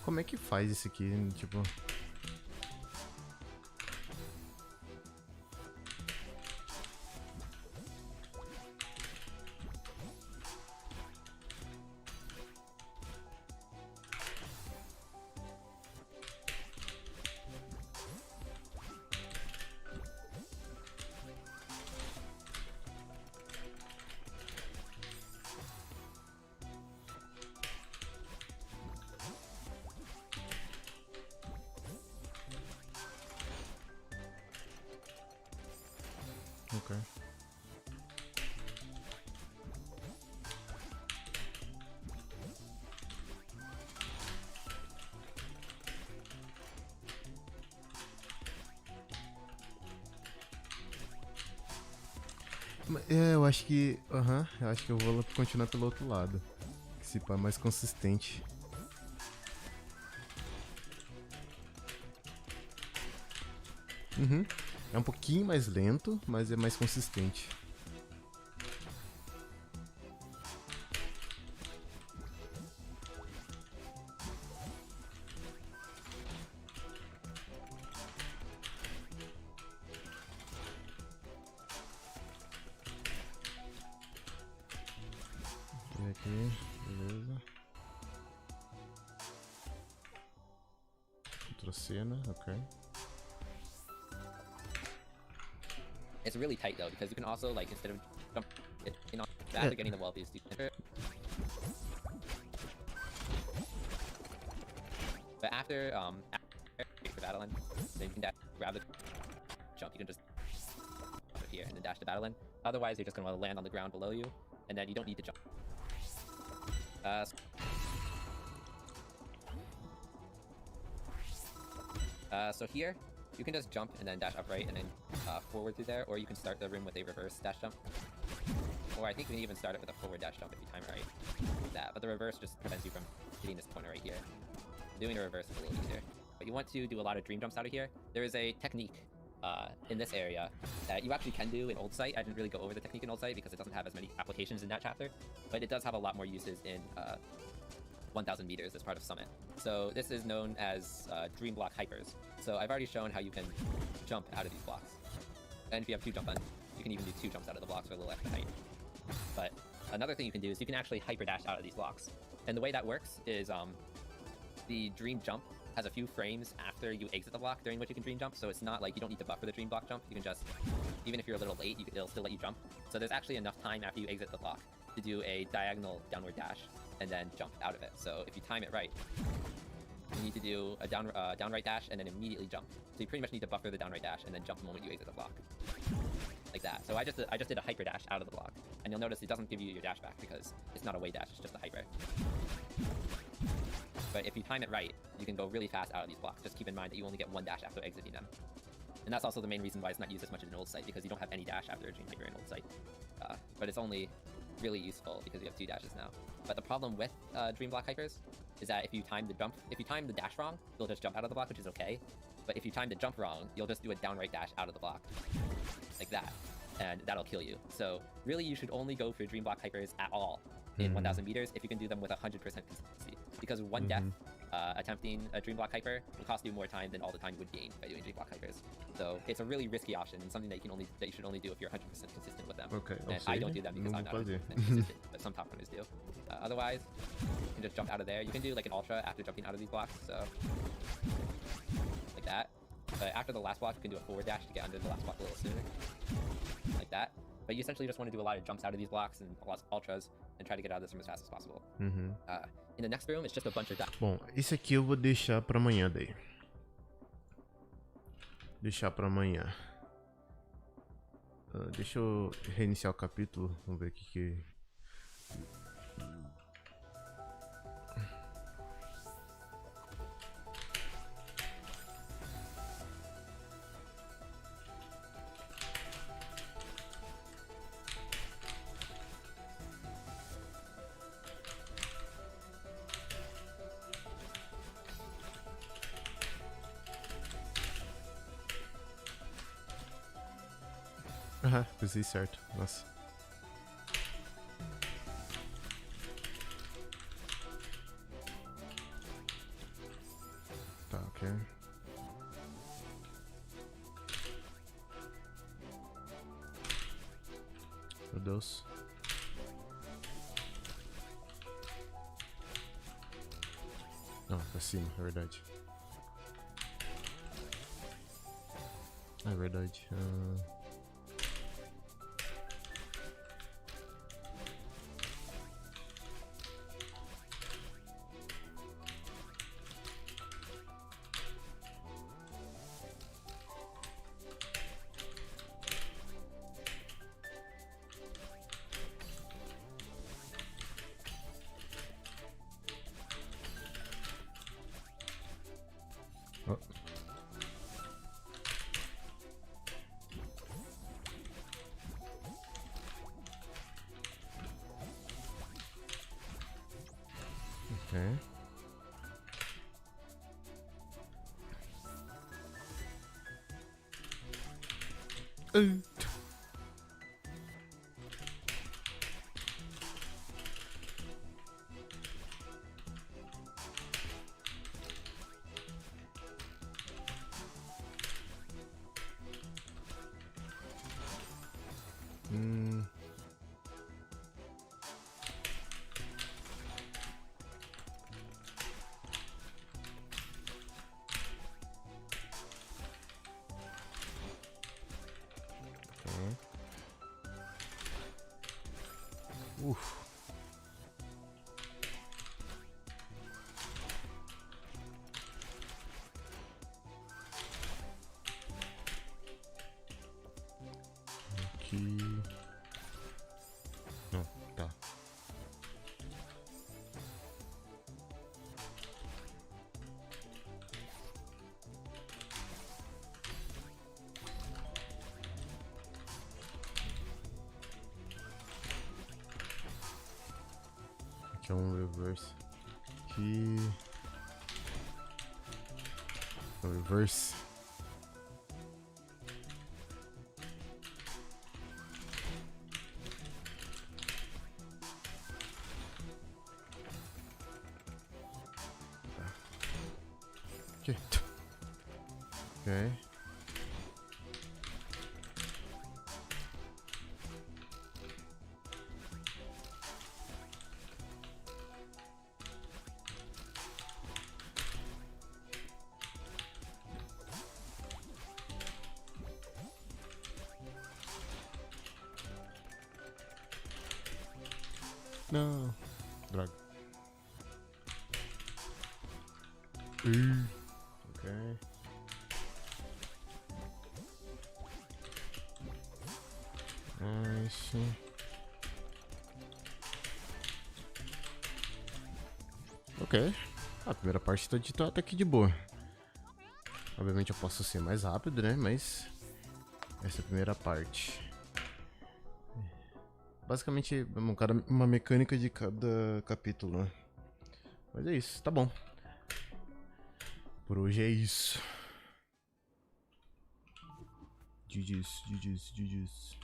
Como é que faz isso aqui, tipo... Ok. É, eu acho que... eu acho que eu vou continuar pelo outro lado. Que se pá, mais consistente. É um pouquinho mais lento, mas é mais consistente. aqui, beleza. Outra cena, ok. It's really tight though, because you can also, like, instead of after getting the wall boost, you can... But after the battle end, then you can grab the jump. You can just up here and then dash to battle end. Otherwise, you're just gonna want to land on the ground below you, and then you don't need to jump. So here, you can just jump and then dash upright and then forward through there, or you can start the room with a reverse dash jump. Or I think you can even start it with a forward dash jump if you time it right. Like that, but the reverse just prevents you from hitting this corner right here. Doing a reverse is a little easier. But you want to do a lot of dream jumps out of here. There is a technique in this area that you actually can do in Old Site. I didn't really go over the technique in Old Site because it doesn't have as many applications in that chapter, but it does have a lot more uses in 1000 meters as part of Summit. So this is known as dream block hypers. So I've already shown how you can jump out of these blocks. And if you have 2 jump buttons, you can even do 2 jumps out of the blocks for a little extra height. But another thing you can do is you can actually hyper dash out of these blocks. And the way that works is the dream jump has a few frames after you exit the block during which you can dream jump, so it's not like you don't need to buffer the dream block jump. You can just, even if you're a little late, it'll still let you jump. So there's actually enough time after you exit the block to do a diagonal downward dash and then jump out of it. So if you time it right, you need to do a downright dash and then immediately jump. So you pretty much need to buffer the downright dash and then jump the moment you exit the block. Like that. So I just did a hyper dash out of the block, and you'll notice it doesn't give you your dash back because it's not a way dash, it's just a hyper. But if you time it right, you can go really fast out of these blocks. Just keep in mind that you only get 1 dash after exiting them. And that's also the main reason why it's not used as much in an Old Site, because you don't have any dash after a Dream Hyper in Old Site. But it's only really useful because you have 2 dashes now. But the problem with Dream Block Hypers is that if you time the dash wrong, you'll just jump out of the block, which is okay. But if you time the jump wrong, you'll just do a downright dash out of the block. Like that. And that'll kill you. So really you should only go for Dream Block Hypers at all in 1000 meters if you can do them with 100% consistency. Because 1 death attempting a Dream Block Hyper will cost you more time than all the time you would gain by doing Dream Block Hypers. So it's a really risky option and something that you should only do if you're 100% consistent with them. Okay, and I don't do them because I'm not 100% consistent, but some top runners do. Otherwise, you can just jump out of there. You can do like an ultra after jumping out of these blocks, so like that. But after the last block, you can do a forward dash to get under the last block a little sooner. Like that. But you essentially just want to do a lot of jumps out of these blocks and a lot of ultras and try to get out of this room as fast as possible. In the next room, it's just a bunch of dash. Bom, esse aqui eu vou deixar pra amanhã daí. Deixar pra amanhã. Deixa eu reiniciar o capítulo. Vamos ver o que... Aham, pensei certo. Nossa. Tá, ok. Meu Deus. Não, pra cima, é verdade. É verdade. Oh. Okay. Uf. Aqui. Não, tá. Aqui é um reverse. Aqui. Reverse. Aqui. Ok. Não. Droga. Ok. Nice. Ok. A primeira parte tá até aqui de boa. Obviamente eu posso ser mais rápido, né? Mas essa é a primeira parte. Basicamente, uma mecânica de cada capítulo, né? Mas é isso, tá bom. Por hoje é isso. GG's.